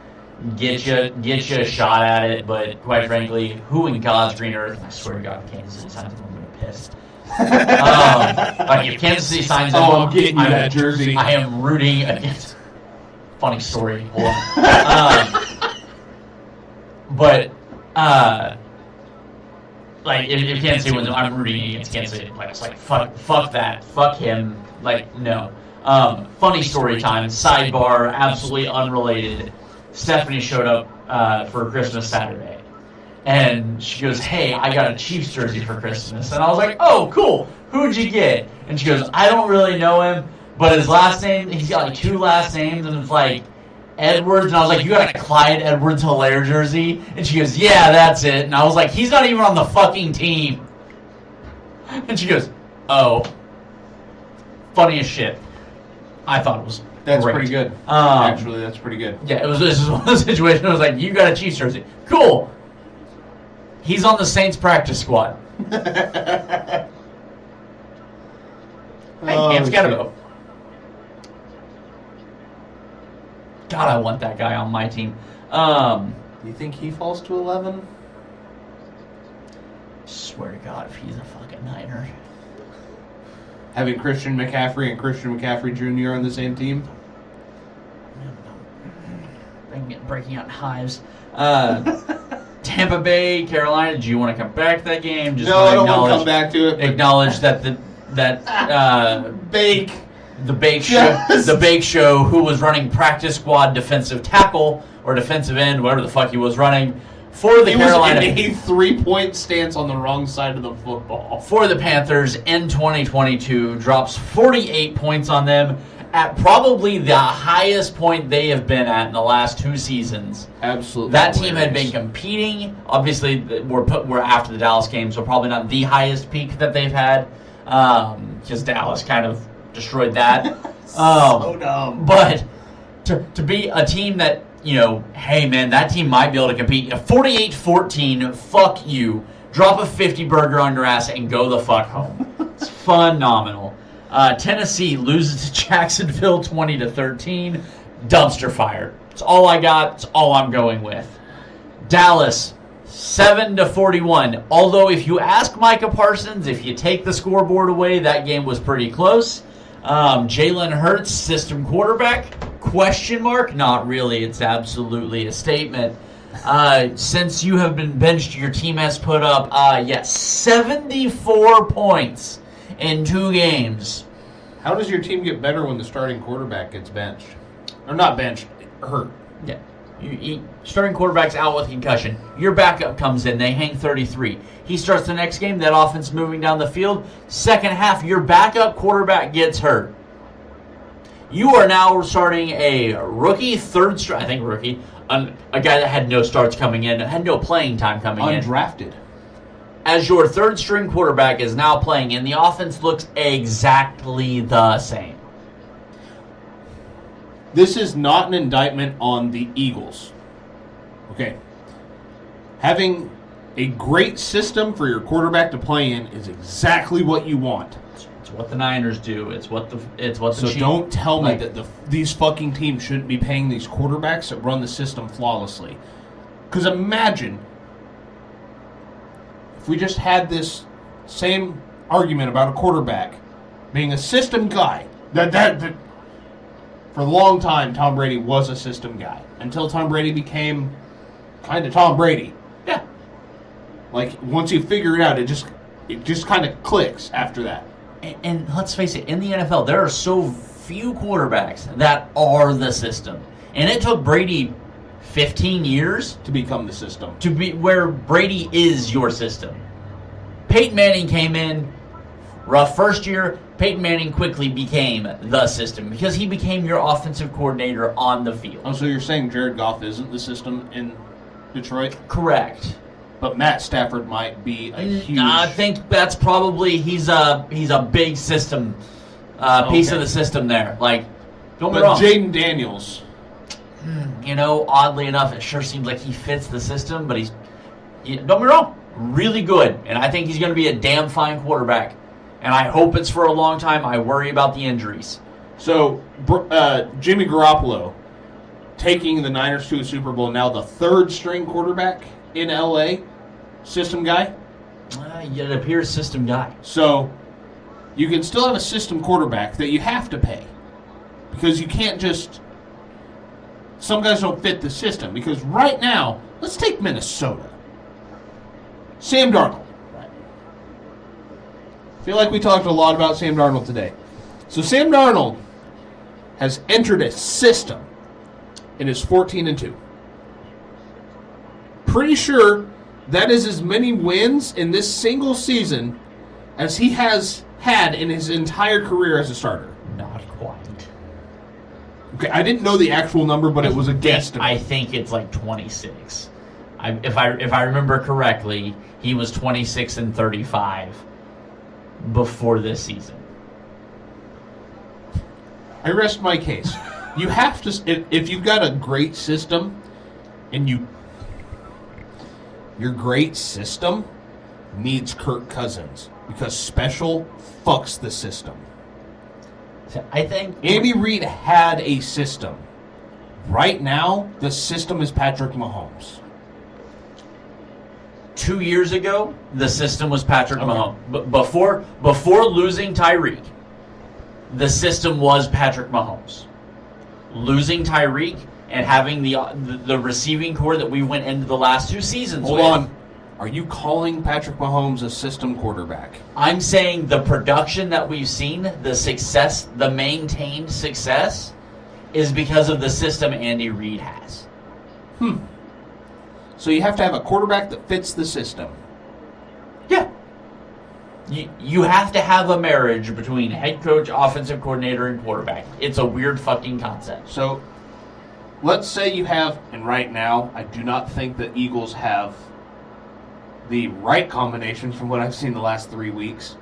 get you a shot at it. But quite frankly, who in God's green earth? I swear to God, if Kansas City signs him, I'm gonna be pissed. If Kansas City signs him, I'm getting you that jersey. I am rooting against. Funny story. Hold on. But if Kansas City wins, I'm rooting against Kansas City. It's like fuck that, fuck him. No. Funny story time. Sidebar, absolutely unrelated. Stephanie showed up for Christmas Saturday, and she goes, "Hey, I got a Chiefs jersey for Christmas." And I was like, "Oh, cool. Who'd you get?" And she goes, "I don't really know him, but his last name, he's got 2 last names, and it's Edwards." And I was like, "You got a Clyde Edwards-Helaire jersey?" And she goes, "Yeah, that's it." And I was like, "He's not even on the fucking team." And she goes, "Oh." Funny as shit. I thought it was That's great. pretty good. Actually, that's pretty good. Yeah, this is one of those situations where I was like, "You got a Chiefs jersey. Cool." He's on the Saints practice squad. Hey, Cam's got to go. God, I want that guy on my team. Do you think he falls to 11? Swear to God, if he's a fucking Niner. Having Christian McCaffrey and Christian McCaffrey Jr. on the same team? Breaking out in hives. Tampa Bay, Carolina, do you want to come back to that game? No, I don't want to come back to it. Acknowledge that Bake. The Bake Yes. Show, the Bake Show, who was running practice squad defensive tackle or defensive end, whatever the fuck he was running for the Carolina. He was in a 3-point stance on the wrong side of the football. For the Panthers in 2022, drops 48 points on them at probably the highest point they have been at in the last 2 seasons. Absolutely. That team had been competing. Obviously, we're after the Dallas game, so probably not the highest peak that they've had, because Dallas kind of destroyed that. So dumb. But to be a team that, hey man, that team might be able to compete. 48-14, fuck you. Drop a 50 burger on your ass and go the fuck home. It's phenomenal. Tennessee loses to Jacksonville 20-13. Dumpster fire. It's all I got. It's all I'm going with. Dallas 7-41. Although if you ask Micah Parsons, if you take the scoreboard away, that game was pretty close. Jalen Hurts, system quarterback? Question mark? Not really. It's absolutely a statement. Since you have been benched, your team has put up 74 points in 2 games. How does your team get better when the starting quarterback gets benched? Or not benched, hurt. Yeah. Starting quarterback's out with concussion. Your backup comes in. They hang 33. He starts the next game. That offense moving down the field. Second half, your backup quarterback gets hurt. You are now starting a rookie, a guy that had no starts coming in, had no playing time coming in. Undrafted. As your third string quarterback is now playing, and the offense looks exactly the same. This is not an indictment on the Eagles. Okay. Having A great system for your quarterback to play in is exactly what you want. It's what the Niners do. It's what the So Chiefs, don't tell me like, that these fucking teams shouldn't be paying these quarterbacks that run the system flawlessly. Because imagine if we just had this same argument about a quarterback being a system guy. That for a long time, Tom Brady was a system guy until Tom Brady became kind of Tom Brady. yeah. Like once you figure it out, it just kind of clicks after that. And let's face it, in the NFL, there are so few quarterbacks that are the system. And it took Brady 15 years To become the system. to be where Brady is your system. Peyton Manning came in, rough first year. Peyton Manning quickly became the system because he became your offensive coordinator on the field. Oh, so you're saying Jared Goff isn't the system in Detroit? Correct. But Matt Stafford might be a huge... I think that's probably he's a big system piece of the system there. Like, don't be But wrong. Jaden Daniels... Oddly enough, it sure seems like he fits the system, but don't be wrong, really good. And I think he's going to be a damn fine quarterback. And I hope it's for a long time. I worry about the injuries. So, Jimmy Garoppolo taking the Niners to a Super Bowl, now the third-string quarterback in L.A., system guy. It appears system guy. So, you can still have a system quarterback that you have to pay. Because you can't just... Some guys don't fit the system. Because right now, let's take Minnesota. Sam Darnold. I feel like we talked a lot about Sam Darnold today. So Sam Darnold has entered a system and is 14-2. Pretty sure that is as many wins in this single season as he has had in his entire career as a starter. Not quite. Okay, I didn't know the actual number, but it was a guesstimate. I think it's like 26. If I remember correctly, he was 26-35 before this season. I rest my case. You have to, if you've got a great system, and your great system needs Kirk Cousins because special fucks the system. I think Andy Reid had a system. Right now, the system is Patrick Mahomes. 2 years ago, the system was Patrick Okay. Mahomes. But before losing Tyreek, the system was Patrick Mahomes. Losing Tyreek and having the receiving core that we went into the last 2 seasons Hold with. on. Are you calling Patrick Mahomes a system quarterback? I'm saying the production that we've seen, the success, the maintained success, is because of the system Andy Reid has. So you have to have a quarterback that fits the system. Yeah. You have to have a marriage between head coach, offensive coordinator, and quarterback. It's a weird fucking concept. So let's say you have, and right now, I do not think the Eagles have the right combination from what I've seen the last 3 weeks.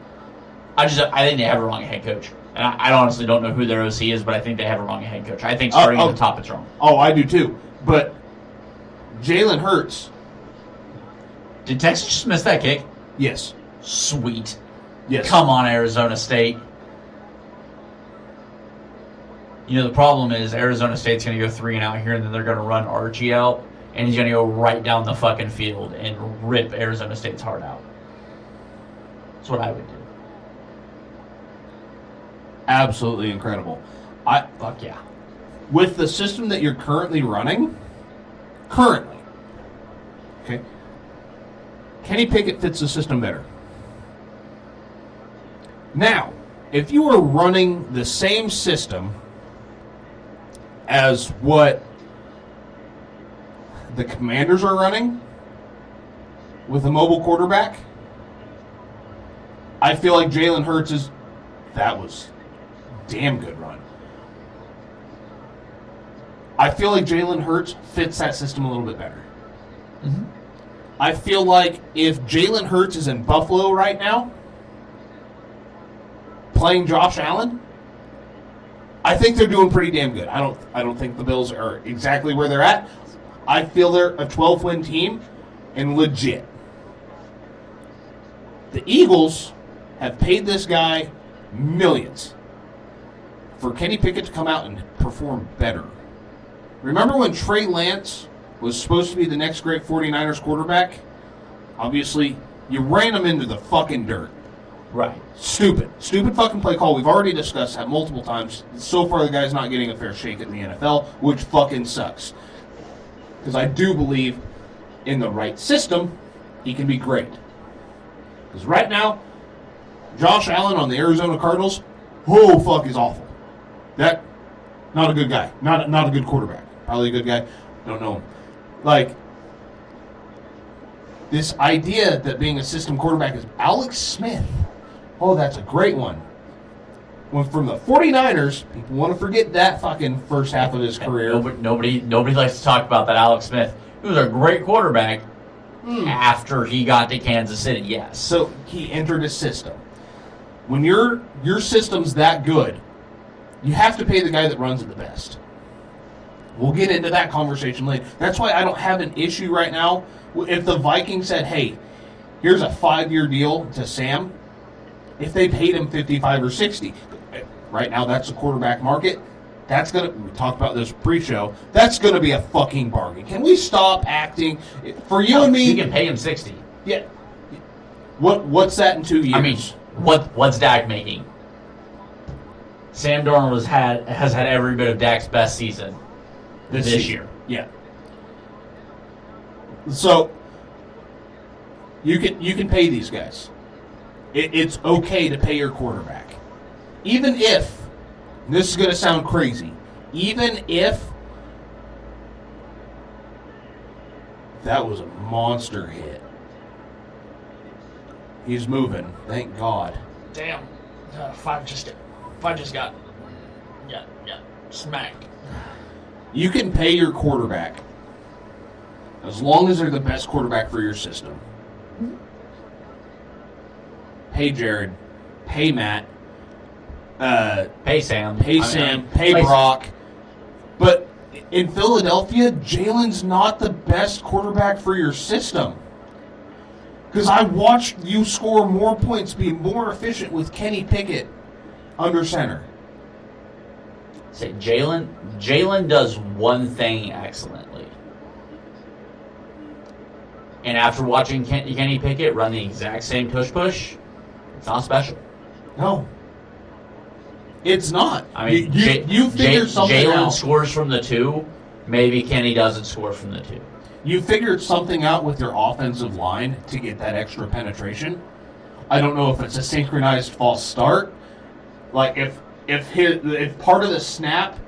I think they have a wrong head coach. And I honestly don't know who their OC is, but I think they have a wrong head coach. I think starting at the top, it's wrong. Oh, I do too. But Jalen Hurts, Did Texas just miss that kick? yes. Sweet. Yes. Come on, Arizona State. The problem is Arizona State's going to go 3-and-out here, and then they're going to run Archie out, and he's going to go right down the fucking field and rip Arizona State's heart out. That's what I would do. Absolutely incredible. Fuck yeah. With the system that you're currently running, okay, Kenny Pickett fits the system better. Now, if you were running the same system as what the Commanders are running with a mobile quarterback, I feel like Jalen Hurts that was a damn good run. I feel like Jalen Hurts fits that system a little bit better. Mm-hmm. I feel like if Jalen Hurts is in Buffalo right now, playing Josh Allen, I think they're doing pretty damn good. I don't think the Bills are exactly where they're at. I feel they're a 12-win team and legit. The Eagles have paid this guy millions for Kenny Pickett to come out and perform better. Remember when Trey Lance was supposed to be the next great 49ers quarterback? Obviously, you ran him into the fucking dirt. Right. Stupid fucking play call. We've already discussed that multiple times. So far, the guy's not getting a fair shake in the NFL, which fucking sucks. Because I do believe in the right system, he can be great. Because right now, Josh Allen on the Arizona Cardinals, oh fuck, is awful. That, not a good guy. Not a good quarterback. Probably a good guy. Don't know him. Like, this idea that being a system quarterback is Alex Smith. Oh, that's a great one. When from the 49ers, people want to forget that fucking first half of his career. Nobody likes to talk about that Alex Smith. He was a great quarterback after he got to Kansas City, yes. So he entered a system. When your system's that good, you have to pay the guy that runs it the best. We'll get into that conversation later. That's why I don't have an issue right now. If the Vikings said, hey, here's a 5-year deal to Sam, if they paid him 55 or 60, right now that's the quarterback market, that's going to, we talked about this pre-show, that's going to be a fucking bargain. Can we stop acting, for you and me? You can pay him 60. Yeah. What's that in 2 years? I mean, what's Dak making? Sam Darnold has had every bit of Dak's best season this year. Yeah. So you can pay these guys. It's okay to pay your quarterback, even if, this is going to sound crazy, even if that was a monster hit. He's moving, thank God. Damn, if I just got smacked. You can pay your quarterback as long as they're the best quarterback for your system. Pay Jared, pay Matt, pay Sam, pay Brock. But in Philadelphia, Jalen's not the best quarterback for your system. Because I watched you score more points, be more efficient with Kenny Pickett under center. Say Jalen does one thing excellently. And after watching Kenny Pickett run the exact same push, it's not special. No. It's not. I mean, you figured something out. Jalen scores from the 2. Maybe Kenny doesn't score from the 2. You figured something out with your offensive line to get that extra penetration. I don't know if it's a synchronized false start. Like if part of the snap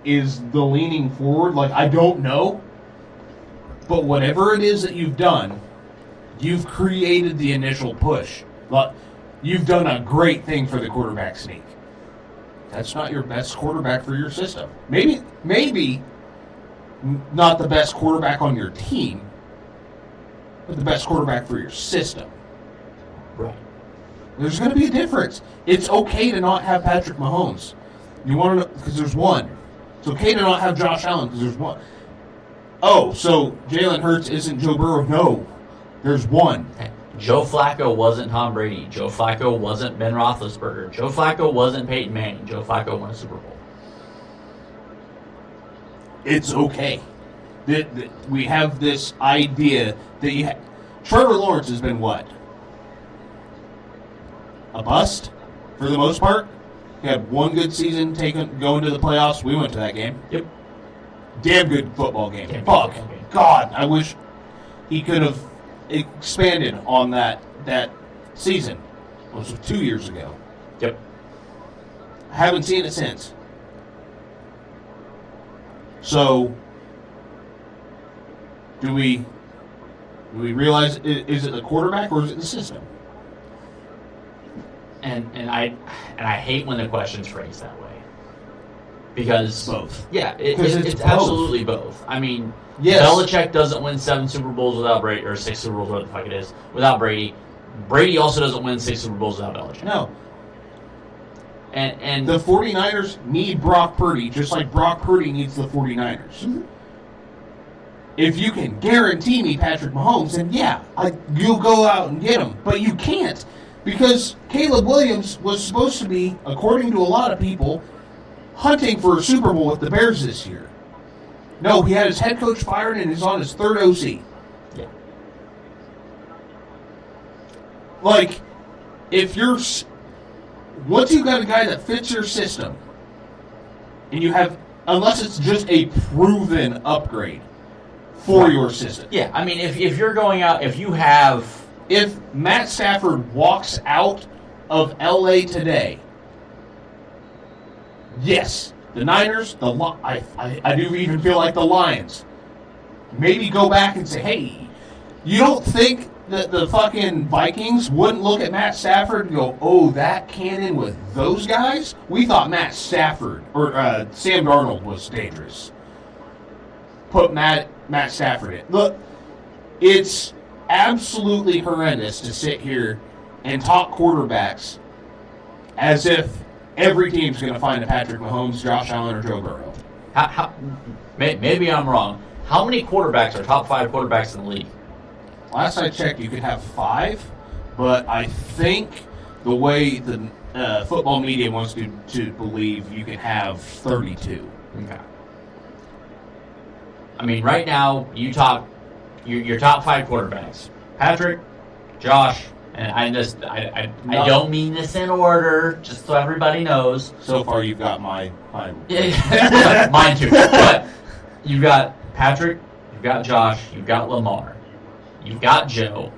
is the leaning forward, like I don't know. But whatever it is that you've done, you've created the initial push. But you've done a great thing for the quarterback sneak. That's not your best quarterback for your system. Maybe not the best quarterback on your team, but the best quarterback for your system. Right. There's going to be a difference. It's okay to not have Patrick Mahomes. You want to know, because there's one. It's okay to not have Josh Allen because there's one. Oh, so Jalen Hurts isn't Joe Burrow? No, there's one. Joe Flacco wasn't Tom Brady. Joe Flacco wasn't Ben Roethlisberger. Joe Flacco wasn't Peyton Manning. Joe Flacco won a Super Bowl. It's okay. We have this idea that Trevor Lawrence has been what? A bust for the most part. He had one good season going to the playoffs. We went to that game. Yep. Damn good football game. Fuck. God, I wish he could have expanded on that season. It was 2 years ago. Yep. I haven't seen it since. So, do we realize, is it the quarterback or is it the system? And I hate when the question's phrased that way. Because both. Yeah, it's it's both. absolutely both. I mean, yes. Belichick doesn't win 7 Super Bowls without Brady, or 6 Super Bowls, whatever the fuck it is, without Brady. Brady also doesn't win 6 Super Bowls without Belichick. No. And the 49ers need Brock Purdy, just like Brock Purdy needs the 49ers. Mm-hmm. if you can guarantee me Patrick Mahomes, then yeah, you'll go out and get him. But you can't, because Caleb Williams was supposed to be, according to a lot of people, hunting for a Super Bowl with the Bears this year. No, he had his head coach fired and he's on his third OC. Yeah. Like, once you've got a guy that fits your system, and you have, unless it's just a proven upgrade for your system. Yeah, I mean, if you're going out, If Matt Stafford walks out of LA today, yes, the Niners, I do even feel like the Lions, maybe go back and say, hey, you don't think that the fucking Vikings wouldn't look at Matt Stafford and go, oh, that cannon with those guys? We thought Matt Stafford, or Sam Darnold was dangerous. Put Matt Stafford in. Look, it's absolutely horrendous to sit here and talk quarterbacks as if every team's going to find a Patrick Mahomes, Josh Allen, or Joe Burrow. Maybe I'm wrong. How many quarterbacks are top 5 quarterbacks in the league? Last I checked, you could have 5, but I think the way the football media wants to believe, you can have 32. Okay. I mean, right now, your top 5 quarterbacks: Patrick, Josh, and I don't mean this in order, just so everybody knows. So far, you've got mine. Mine too. But you've got Patrick, you've got Josh, you've got Lamar, you've got Joe.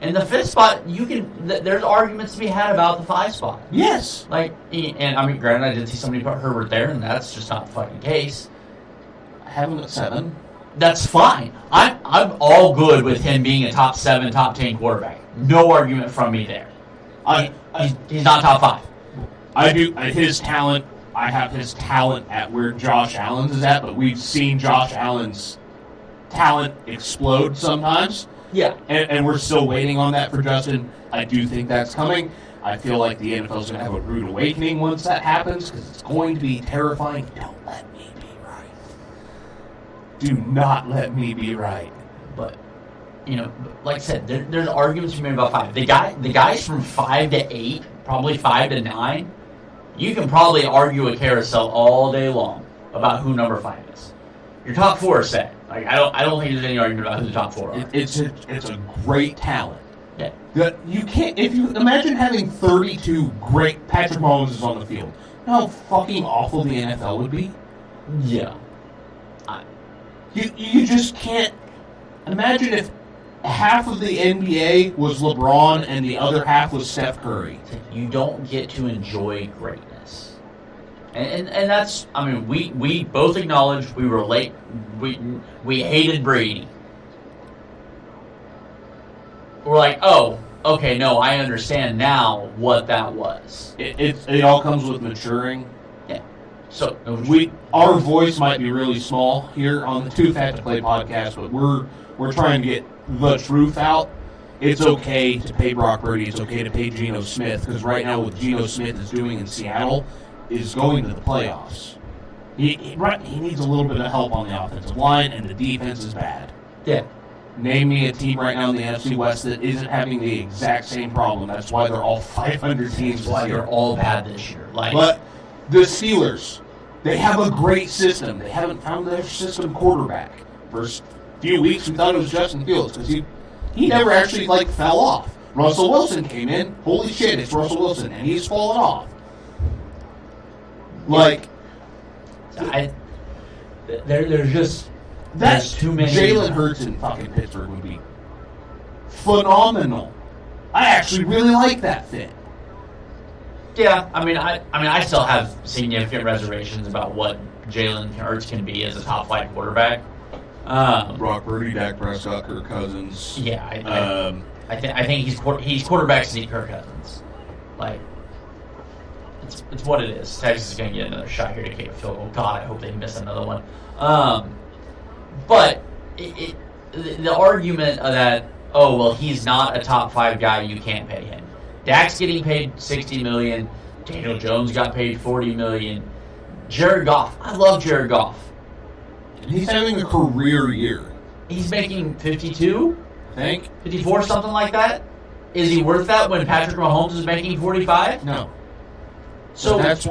And the 5th spot, there's arguments to be had about the 5 spot. Yes. And I mean, granted, I did see somebody put Herbert there, and that's just not the fucking case. I have him at 7. That's fine. I'm all good with him being a top 7, top 10 quarterback. No argument from me there. He's not top 5. I do his talent. I have his talent at where Josh Allen's is at, but we've seen Josh Allen's talent explode sometimes. Yeah. And we're still waiting on that for Justin. I do think that's coming. I feel like the NFL is going to have a rude awakening once that happens, because it's going to be terrifying. Don't let me be right. Do not let me be right. But, like I said, there's arguments to be made about 5. The guys from 5 to 8, probably 5 to 9, you can probably argue a carousel all day long about who number 5 is. Your top 4 are set. Like, I don't think there's any argument about who the top 4 are. It's a great talent. Yeah. You can't, if you imagine having 32 great Patrick Mahomes is on the field. You know how fucking awful the NFL would be? Yeah. You just can't imagine if half of the NBA was LeBron and the other half was Steph Curry. You don't get to enjoy greatness. And that's, I mean, we both acknowledge we were late. We hated Brady. We're like, oh, okay, no, I understand now what that was. It all comes with maturing. Yeah. So our voice might be really small here on the Too Fat to Play podcast, but we're trying to get the truth out. It's okay to pay Brock Purdy. It's okay to pay Geno Smith, because right now what Geno Smith is doing in Seattle is going to the playoffs. He needs a little bit of help on the offensive line, and the defense is bad. Yeah. Name me a team right now in the NFC West that isn't having the exact same problem. That's why they're all 500 teams. That's why they're all bad this year. But the Steelers, they have a great system. They haven't found their system quarterback. First few weeks, we thought it was Justin Fields, because he never actually fell off. Russell Wilson came in. Holy shit, it's Russell Wilson, and he's fallen off. There's too many. Jalen Hurts in fucking Pittsburgh would be phenomenal. I actually really like that fit. Yeah, I mean, I still have significant reservations about what Jalen Hurts can be as a top 5 quarterback. Brock Purdy, Dak Prescott, Kirk Cousins. Yeah, I think he's quarterbacks need Kirk Cousins. It's what it is. Texas is going to get another shot here to kick a field goal. God, I hope they miss another one. But the argument that, oh, well, he's not a top 5 guy, you can't pay him. Dak's getting paid $60 million. Daniel Jones got paid $40 million. Jared Goff. I love Jared Goff. He's having a career year. He's making 52, I think. 54, something like that. Is he worth that when Patrick Mahomes is making 45? No. So That's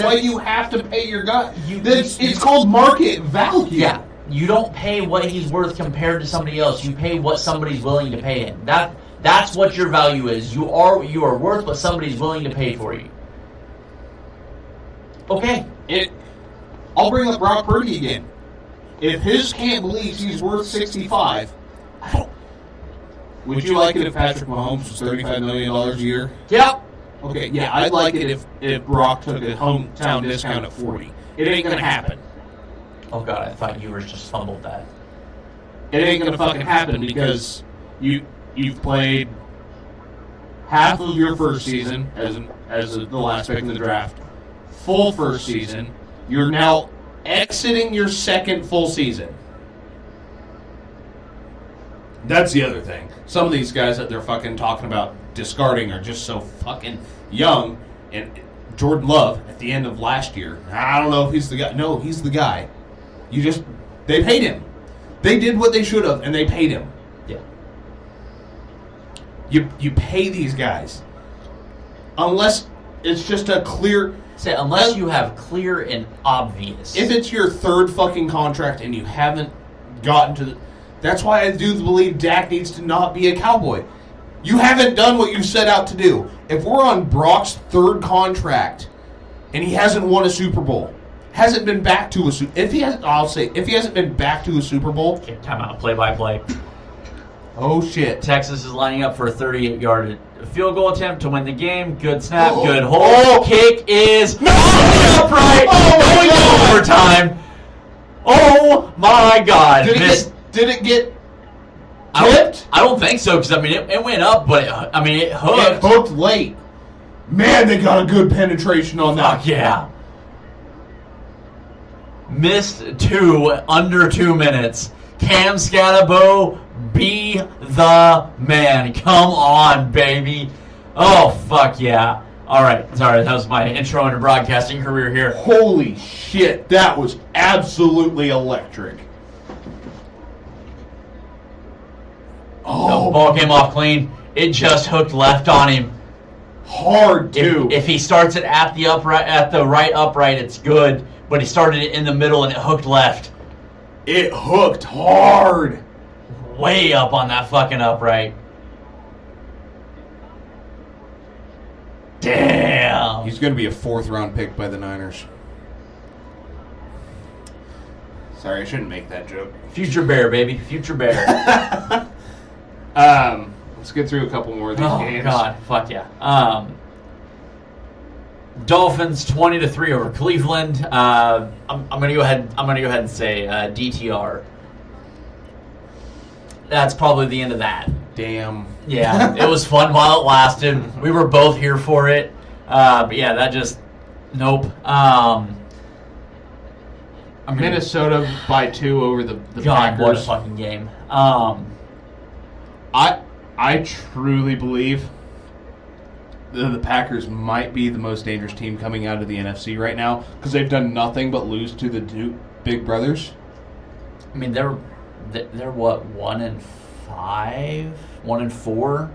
why you have to pay your guy. It's called market value. yeah, you don't pay what he's worth compared to somebody else. You pay what somebody's willing to pay him. That's what your value is. You are worth what somebody's willing to pay for you. Okay. I'll bring up Brock Purdy again. If his camp believes he's worth 65, would you like it if Patrick Mahomes was $35 million a year? Yep. Okay, yeah, I'd like it if Brock took a hometown discount at 40. It ain't gonna happen. Oh god, I thought you were just fumbled that. It ain't gonna fucking happen because you've played half of your first season as the last pick in the draft, full first season. You're now exiting your second full season. That's the other thing. Some of these guys that they're fucking talking about discarding are just so fucking young. And Jordan Love, at the end of last year, I don't know if he's the guy. No, he's the guy. They paid him. They did what they should have, and they paid him. Yeah. You pay these guys. Unless it's just a clear... Unless you have clear and obvious. If it's your third fucking contract and you haven't gotten to the... That's why I do believe Dak needs to not be a Cowboy. You haven't done what you set out to do. If we're on Brock's third contract and he hasn't won a Super Bowl, hasn't been back to a Super... If he hasn't been back to a Super Bowl... Okay, time out, play-by-play. Oh, shit. Texas is lining up for a 38-yard field goal attempt to win the game. Good snap, good hold. Oh. Kick is on the upright, going to overtime. Oh, my God. Did it get tipped? I don't think so, because, I mean, it went up, but, it hooked. It hooked late. Man, they got a good penetration on that. Fuck yeah. Missed under 2 minutes. Cam Scatterbo, be the man. Come on, baby. Oh, fuck yeah. All right. Sorry, that was my intro into broadcasting career here. Holy shit, that was absolutely electric. The ball came off clean. It just hooked left on him. Hard, too. If he starts it at the right upright, it's good. But he started it in the middle and it hooked left. It hooked hard. Way up on that fucking upright. Damn. He's going to be a 4th-round pick by the Niners. Sorry, I shouldn't make that joke. Future Bear, baby. Future Bear. Let's get through a couple more of these games. Oh, God. Fuck yeah. Dolphins 20-3 over Cleveland. I'm gonna go ahead and say DTR. That's probably the end of that. Damn. Yeah, it was fun while it lasted. We were both here for it. But yeah, that just nope. Minnesota by 2 over the God, Packers. what a fucking game. I truly believe the Packers might be the most dangerous team coming out of the NFC right now because they've done nothing but lose to the two big brothers. I mean, they're what, 1-5, 1-4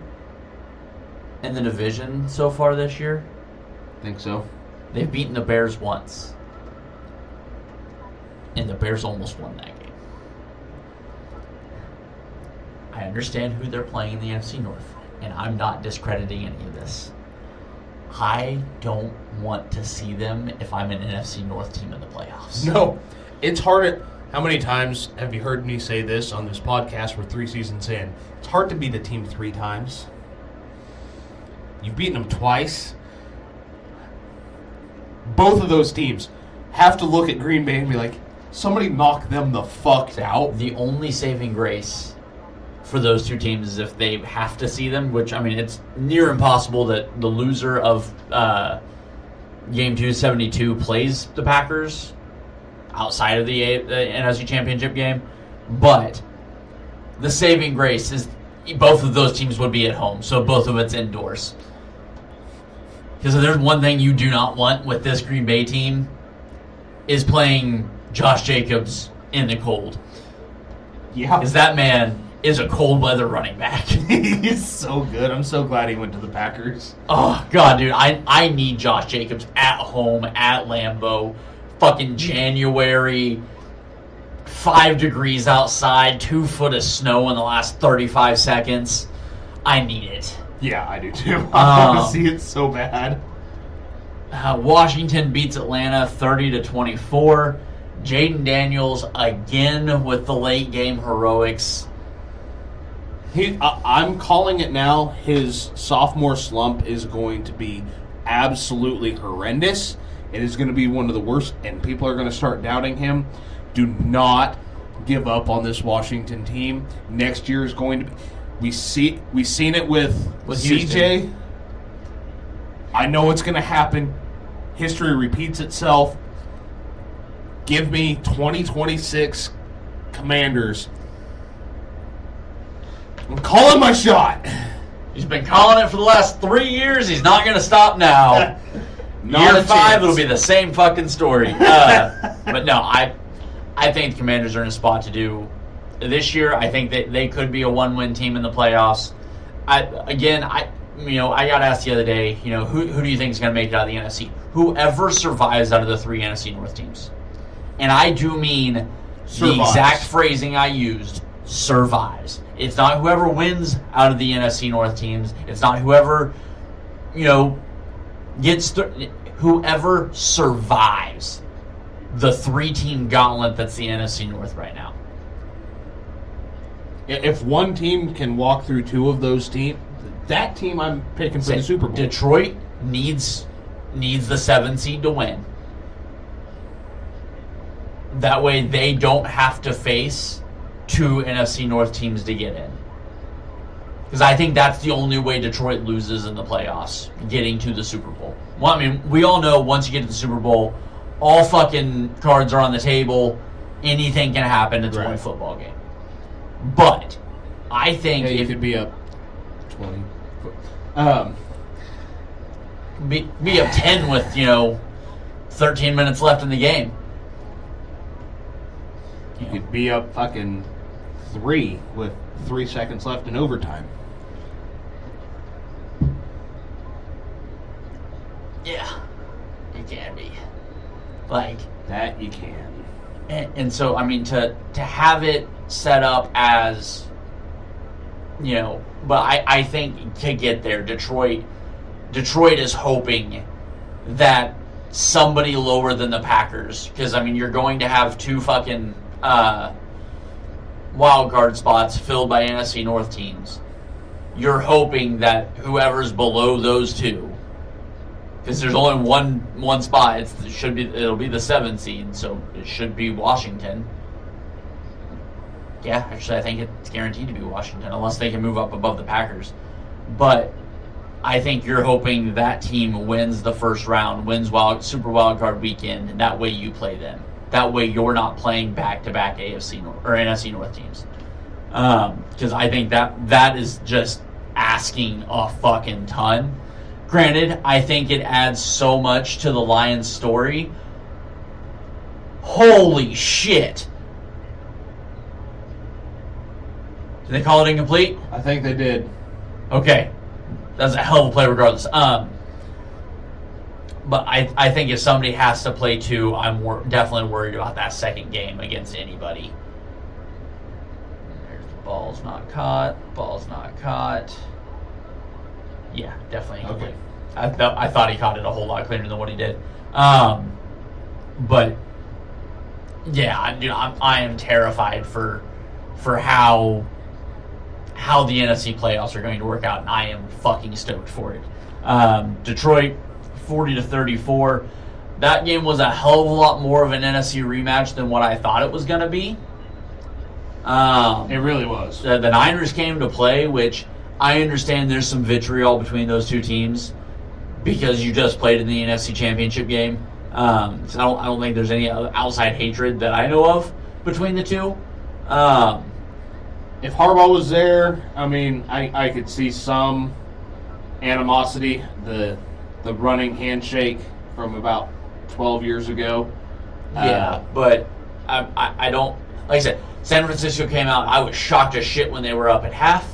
in the division so far this year. I think so. They've beaten the Bears once, and the Bears almost won that game. I understand who they're playing in the NFC North, and I'm not discrediting any of this. I don't want to see them if I'm an NFC North team in the playoffs. No, it's hard. How many times have you heard me say this on this podcast? We're 3 seasons in. It's hard to beat a team 3 times. You've beaten them twice. Both of those teams have to look at Green Bay and be like, somebody knock them the fuck out. The only saving grace for those two teams is if they have to see them, which, I mean, it's near impossible that the loser of Game 272 plays the Packers outside of the NFC Championship game. But the saving grace is both of those teams would be at home, so both of it's indoors. Because if there's one thing you do not want with this Green Bay team is playing Josh Jacobs in the cold. Yeah. Because that man is a cold weather running back. He's so good. I'm so glad he went to the Packers. Oh, God, dude. I need Josh Jacobs at home, at Lambeau. Fucking January, 5 degrees outside, 2 foot of snow in the last 35 seconds. I need it. Yeah, I do too. I want to see it so bad. Washington beats Atlanta 30-24. Jaden Daniels again with the late game heroics. I'm calling it now. His sophomore slump is going to be absolutely horrendous. It is going to be one of the worst, and people are going to start doubting him. Do not give up on this Washington team. Next year is going to be. We've seen it with CJ. I know it's going to happen. History repeats itself. Give me 2026 Commanders. I'm calling my shot. He's been calling it for the last 3 years. He's not going to stop now. Year 5, it'll be the same fucking story. But no, I think the Commanders are in a spot to do this year. I think that they could be a 1-win team in the playoffs. I got asked the other day, who do you think is going to make it out of the NFC? Whoever survives out of the 3 NFC North teams. And I do mean the exact phrasing I used, survives. It's not whoever wins out of the NFC North teams. It's not whoever, whoever survives the 3-team gauntlet that's the NFC North right now. If one team can walk through 2 of those teams, that team I'm picking for the Super Bowl. Detroit needs the 7 seed to win. That way they don't have to face 2 NFC North teams to get in. Because I think that's the only way Detroit loses in the playoffs, getting to the Super Bowl. Well, I mean, we all know once you get to the Super Bowl, all fucking cards are on the table. Anything can happen. It's one football game. But I think you could be up 20. Be up 10 with 13 minutes left in the game. You could be up fucking 3 with 3 seconds left in overtime. Yeah, it can be. Like that, you can. And so, I mean, to have it set up as, but I think to get there, Detroit is hoping that somebody lower than the Packers, because, I mean, you're going to have 2 fucking wild card spots filled by NFC North teams. You're hoping that whoever's below those 2, because there's only one spot, it'll be the 7 seed, so it should be Washington. Yeah, actually, I think it's guaranteed to be Washington, unless they can move up above the Packers. But I think you're hoping that team wins the first round, wins Super Wild Card weekend, and that way you play them. That way you're not playing back-to-back AFC North, or NFC North teams. Because I think that is just asking a fucking ton. Granted, I think it adds so much to the Lions' story. Holy shit. Did they call it incomplete? I think they did. Okay. That's a hell of a play regardless. But I think if somebody has to play 2, I'm definitely worried about that second game against anybody. There's the ball's not caught. Yeah, definitely incomplete. Okay. I thought he caught it a whole lot cleaner than what he did. But yeah, dude, I am terrified for how the NFC playoffs are going to work out, and I am fucking stoked for it. Detroit 40-34. That game was a hell of a lot more of an NFC rematch than what I thought it was going to be. It really was. The Niners came to play, which I understand there's some vitriol between those 2 teams because you just played in the NFC Championship game. So I don't think there's any outside hatred that I know of between the 2. If Harbaugh was there, I mean, I could see some animosity. The running handshake from about 12 years ago. Yeah, but I don't, like I said, San Francisco came out. I was shocked as shit when they were up at half.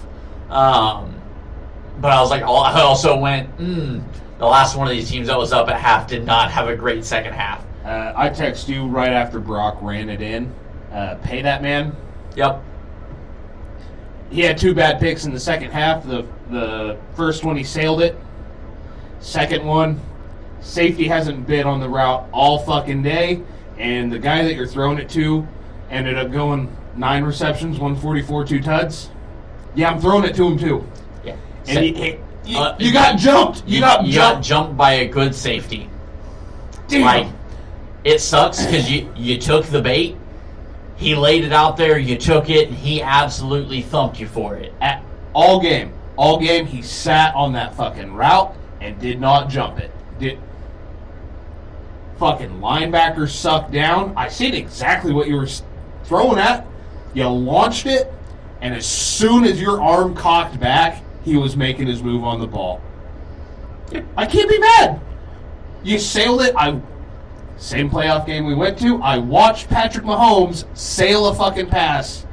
But I was like, I also went, the last one of these teams that was up at half did not have a great second half. I text you right after Brock ran it in. Pay that man. Yep. He had 2 bad picks in the second half. The first one, he sailed it. Second one, safety hasn't been on the route all fucking day. And the guy that you're throwing it to ended up going 9 receptions, 144, 2 tuds. Yeah, I'm throwing it to him too. Yeah. And you got jumped. You got jumped by a good safety. Damn. Like, it sucks because you took the bait. He laid it out there. You took it. And he absolutely thumped you for it. All game, he sat on that fucking route and did not jump it. Fucking linebacker sucked down. I seen exactly what you were throwing at. You launched it, and as soon as your arm cocked back, he was making his move on the ball. I can't be mad. You sailed it. Same playoff game we went to, I watched Patrick Mahomes sail a fucking pass.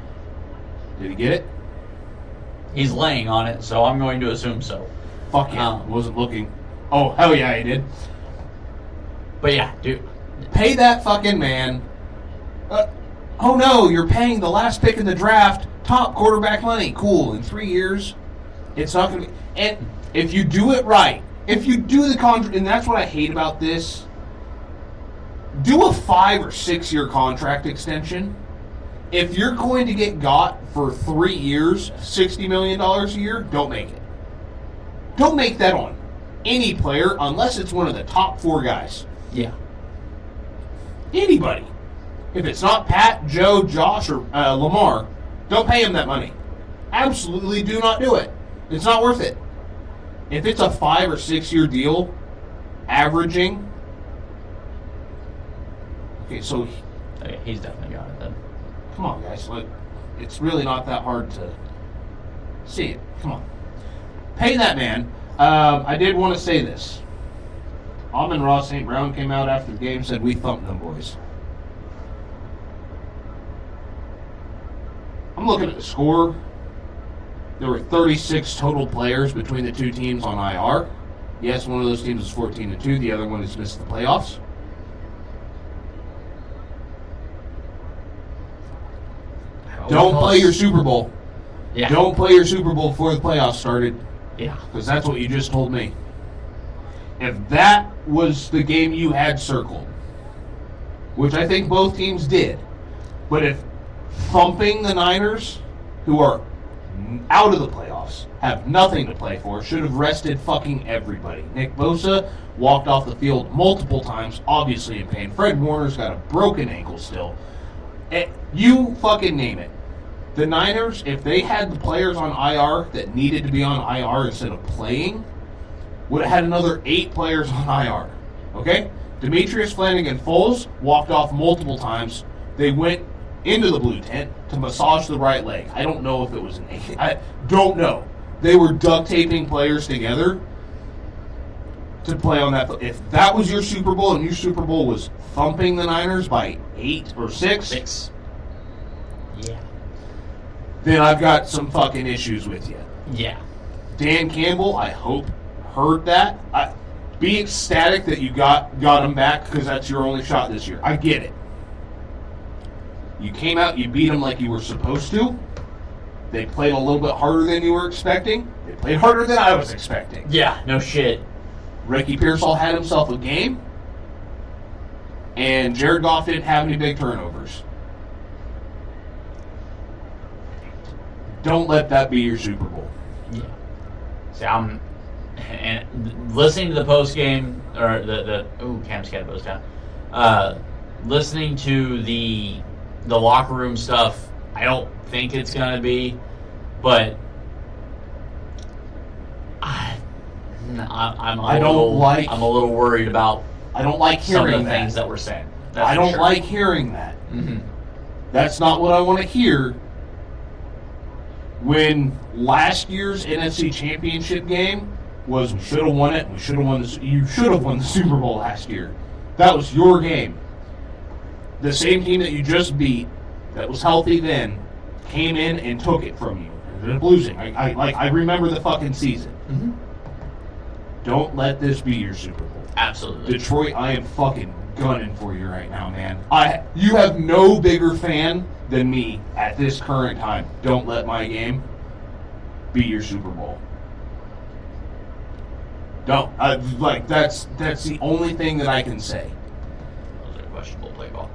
Did he get it? He's laying on it, so I'm going to assume so. Fuck yeah. Wasn't looking. Oh, hell yeah, he did. But yeah, dude. Pay that fucking man. Oh no, you're paying the last pick in the draft top quarterback money. Cool. In 3 years, it's not going to be. And if you do it right, if you do the contract, and that's what I hate about this, do a 5 or 6 year contract extension. If you're going to get got for 3 years, $60 million a year, don't make it. Don't make that on any player unless it's one of the top 4 guys. Yeah. Anybody. If it's not Pat, Joe, Josh, or Lamar, don't pay him that money. Absolutely do not do it. It's not worth it. If it's a 5 or 6 year deal, averaging. Okay, so. Okay, he's definitely got it then. Come on, guys. Look, it's really not that hard to see it. Come on. Pay that man. I did want to say this. Amon-Ra St. Brown came out after the game and said, "We thumped them boys." I'm looking at the score. There were 36 total players between the two teams on IR. Yes, one of those teams is 14-2. The other one has missed the playoffs. Don't play your Super Bowl. Yeah. Don't play your Super Bowl before the playoffs started. Yeah. Because that's what you just told me. If that was the game you had circled, which I think both teams did, but if thumping the Niners, who are out of the playoffs, have nothing to play for, should have rested fucking everybody. Nick Bosa walked off the field multiple times, obviously in pain. Fred Warner's got a broken ankle still. You fucking name it. The Niners, if they had the players on IR that needed to be on IR instead of playing, would have had another 8 players on IR. Okay? Demetrius Flanagan-Foles walked off multiple times. They went into the blue tent to massage the right leg. I don't know if it was I don't know. They were duct taping players together to play on that. If that was your Super Bowl and your Super Bowl was thumping the Niners by 8 or 6, yeah, then I've got some fucking issues with you. Yeah. Dan Campbell, I hope, heard that. Be ecstatic that you got him back because that's your only shot this year. I get it. You came out, you beat them like you were supposed to. They played a little bit harder than you were expecting. They played harder than I was expecting. Yeah, no shit. Ricky Pearsall had himself a game, and Jared Goff didn't have any big turnovers. Don't let that be your Super Bowl. Yeah. See, and listening to the post game or Cam's got goes down. Listening to the locker room stuff, I don't think it's gonna be, but I'm a little worried about. I don't like hearing some of the that. things that we're saying. I don't like hearing that. Mm-hmm. That's not what I want to hear. When last year's NFC Championship game was, we should have won it. You should have won the Super Bowl last year. That was your game. The same team that you just beat that was healthy then came in and took it from you. Ended up losing. I remember the fucking season. Mm-hmm. Don't let this be your Super Bowl. Absolutely. Detroit, I am fucking gunning for you right now, man. You have no bigger fan than me at this current time. Don't let my game be your Super Bowl. Don't. That's the only thing that I can say. That was a questionable play call.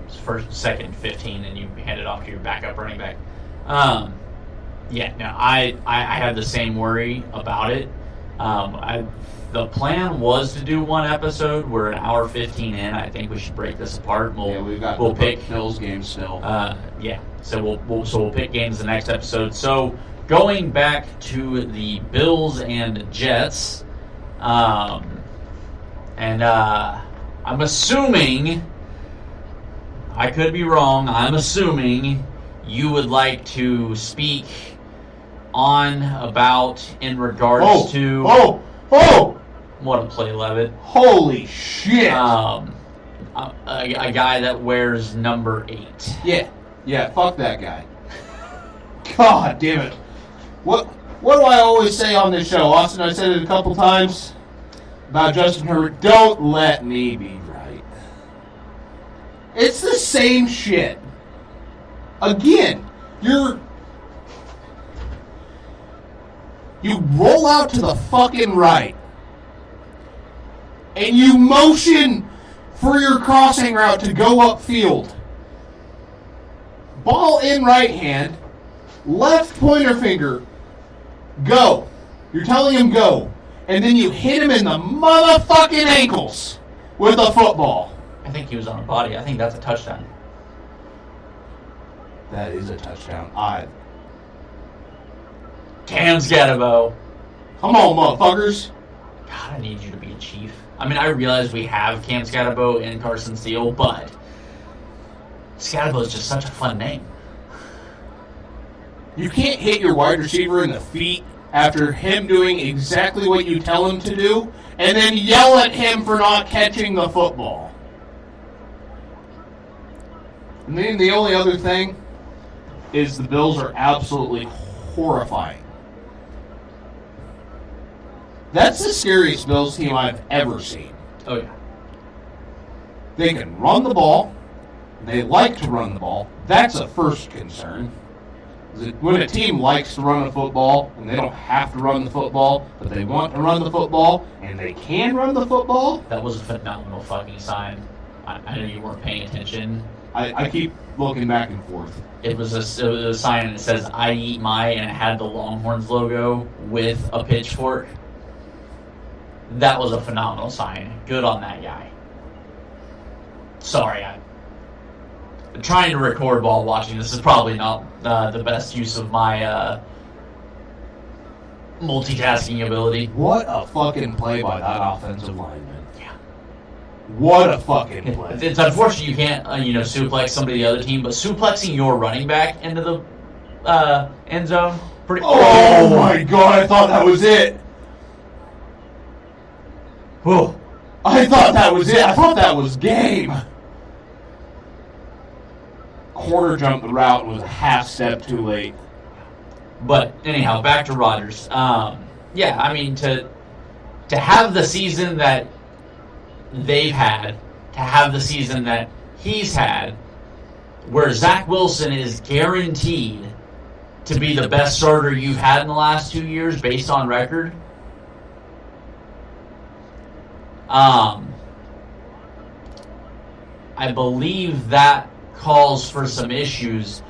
It's first, second, 15, and you hand it off to your backup running back. Yeah, no, I have the same worry about it. The plan was to do one episode. We're an hour 15 in. I think we should break this apart. We've got we'll the pick Bills game still. Yeah, so we'll pick games the next episode. So going back to the Bills and Jets, and I'm assuming, I could be wrong. I'm assuming you would like to speak on about in regards to what a play, Levitt. Holy shit! A guy that wears number 8. Yeah, fuck that guy. God damn it! What do I always say on this show, Austin? I said it a couple times about Justin Herbert. Don't let me be right. It's the same shit. Again, you roll out to the fucking right, and you motion for your crossing route to go upfield. Ball in right hand, left pointer finger, go. You're telling him go. And then you hit him in the motherfucking ankles with a football. I think he was on a body. I think that's a touchdown. That is a touchdown. Cam Scatterbo. Come on, motherfuckers. God, I need you to be a Chief. I mean, I realize we have Cam Scatterbo and Carson Steele, but Scatterbo is just such a fun name. You can't hit your wide receiver in the feet after him doing exactly what you tell him to do, and then yell at him for not catching the football. And then the only other thing is the Bills are absolutely horrifying. That's the scariest Bills team I've ever seen. Oh, yeah. They can run the ball. They like to run the ball. That's a first concern. When a team likes to run the football, and they don't have to run the football, but they want to run the football, and they can run the football. That was a phenomenal fucking sign. I know you weren't paying attention. I keep looking back and forth. It was a sign that says, I eat my, and it had the Longhorns logo with a pitchfork. That was a phenomenal sign. Good on that guy. Sorry, I'm trying to record while watching. This is probably not the best use of my multitasking ability. What a fucking play by that offensive lineman. Yeah. What a fucking play. It's unfortunate you can't, suplex somebody the other team, but suplexing your running back into the end zone, pretty. Oh my god! I thought that was it. Whoa. I thought that was it. I thought that was game. Quarter jumped the route and was a half step too late. But anyhow, back to Rodgers. Yeah, I mean, to have the season that they've had, to have the season that he's had, where Zach Wilson is guaranteed to be the best starter you've had in the last 2 years based on record. I believe that calls for some issues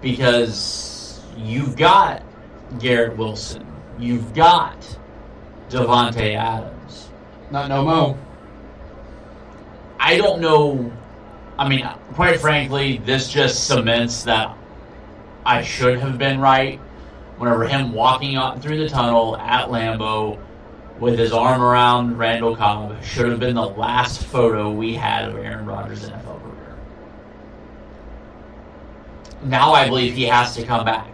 because you've got Garrett Wilson, you've got Devontae Adams. Not no mo. I don't know. I mean, quite frankly, this just cements that I should have been right whenever him walking out through the tunnel at Lambeau with his arm around Randall Cobb should have been the last photo we had of Aaron Rodgers' NFL career. Now I believe he has to come back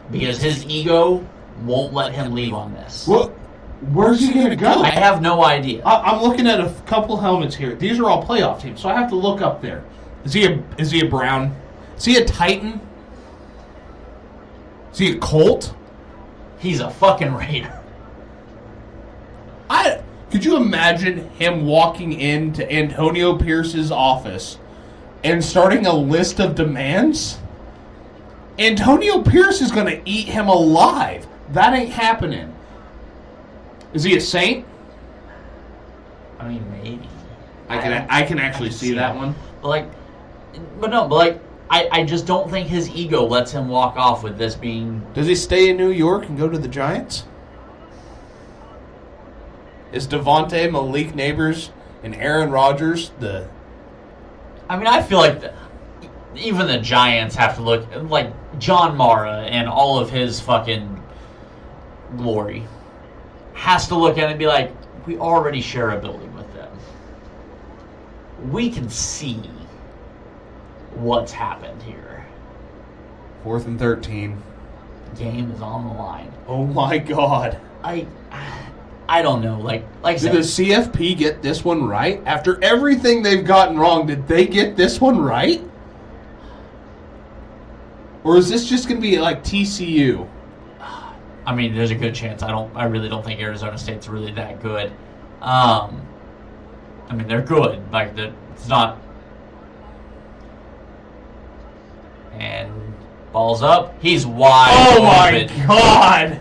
because his ego won't let him leave on this. Well, Where's he going to go? I have no idea. I'm looking at a couple helmets here. These are all playoff teams, so I have to look up there. Is he a Brown? Is he a Titan? Is he a Colt? He's a fucking Raider. Could you imagine him walking into Antonio Pierce's office and starting a list of demands? Antonio Pierce is going to eat him alive. That ain't happening. Is he a Saint? I mean, maybe. I can actually see that one. I just don't think his ego lets him walk off with this being. Does he stay in New York and go to the Giants? Is Devontae, Malik Neighbors, and Aaron Rodgers the... I mean, I feel like even the Giants have to look like John Mara and all of his fucking glory has to look at it and be like, we already share a building with them. We can see what's happened here. 4th and 13. Game is on the line. Oh my God. I don't know. Like I said, did the CFP get this one right? After everything they've gotten wrong, did they get this one right? Or is this just going to be like TCU? I mean, there's a good chance. I really don't think Arizona State's really that good. I mean, they're good. Like it's not. And ball's up. He's wide. Oh my open. God!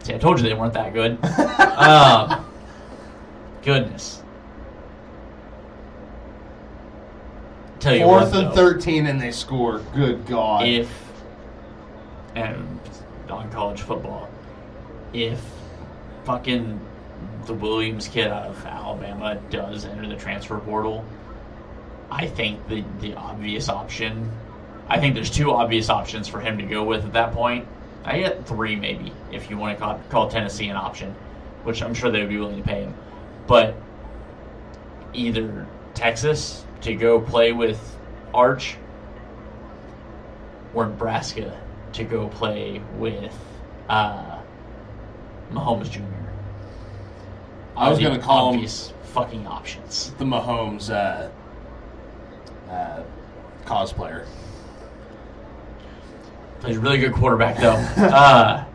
See, I told you they weren't that good. Goodness. Tell you 4th and what, 13 and they score. Good God. And on college football, if fucking the Williams kid out of Alabama does enter the transfer portal, I think the obvious option, I think there's 2 obvious options for him to go with at that point. I get 3 maybe, if you want to call Tennessee an option, which I'm sure they would be willing to pay him. But either Texas to go play with Arch, or Nebraska to go play with Mahomes Jr. I was going to call him fucking options. The Mahomes cosplayer. He's a really good quarterback, though.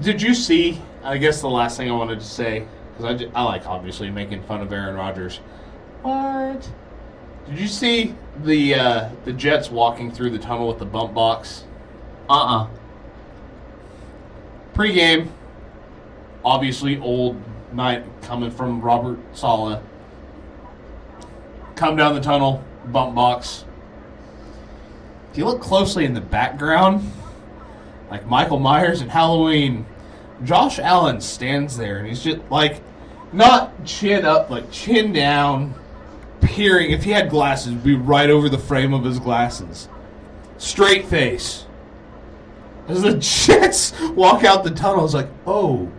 Did you see, I guess the last thing I wanted to say, because I like obviously making fun of Aaron Rodgers. What? Did you see the Jets walking through the tunnel with the bump box? Pre-game, obviously old night coming from Robert Saleh. Come down the tunnel, bump box. If you look closely in the background, like Michael Myers in Halloween, Josh Allen stands there and he's just like, not chin up, like chin down, peering. If he had glasses, it'd be right over the frame of his glasses. Straight face. As the Jets walk out the tunnel, it's like, oh,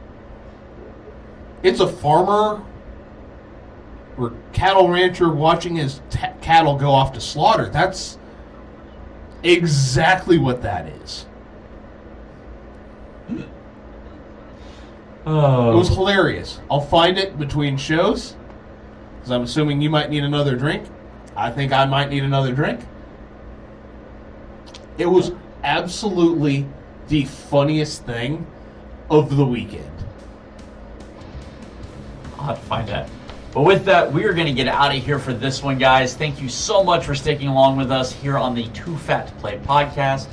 it's a farmer or cattle rancher watching his cattle go off to slaughter. That's exactly what that is. Oh. It was hilarious. I'll find it between shows, because I'm assuming you might need another drink. I think I might need another drink. It was absolutely the funniest thing of the weekend. I'll have to find that. But with that, we are going to get out of here for this one, guys. Thank you so much for sticking along with us here on the Too Fat to Play podcast.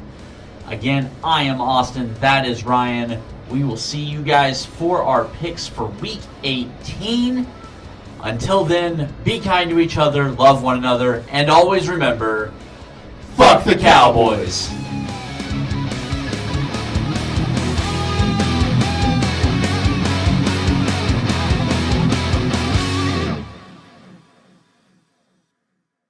Again, I am Austin. That is Ryan. We will see you guys for our picks for Week 18. Until then, be kind to each other, love one another, and always remember, fuck the Cowboys.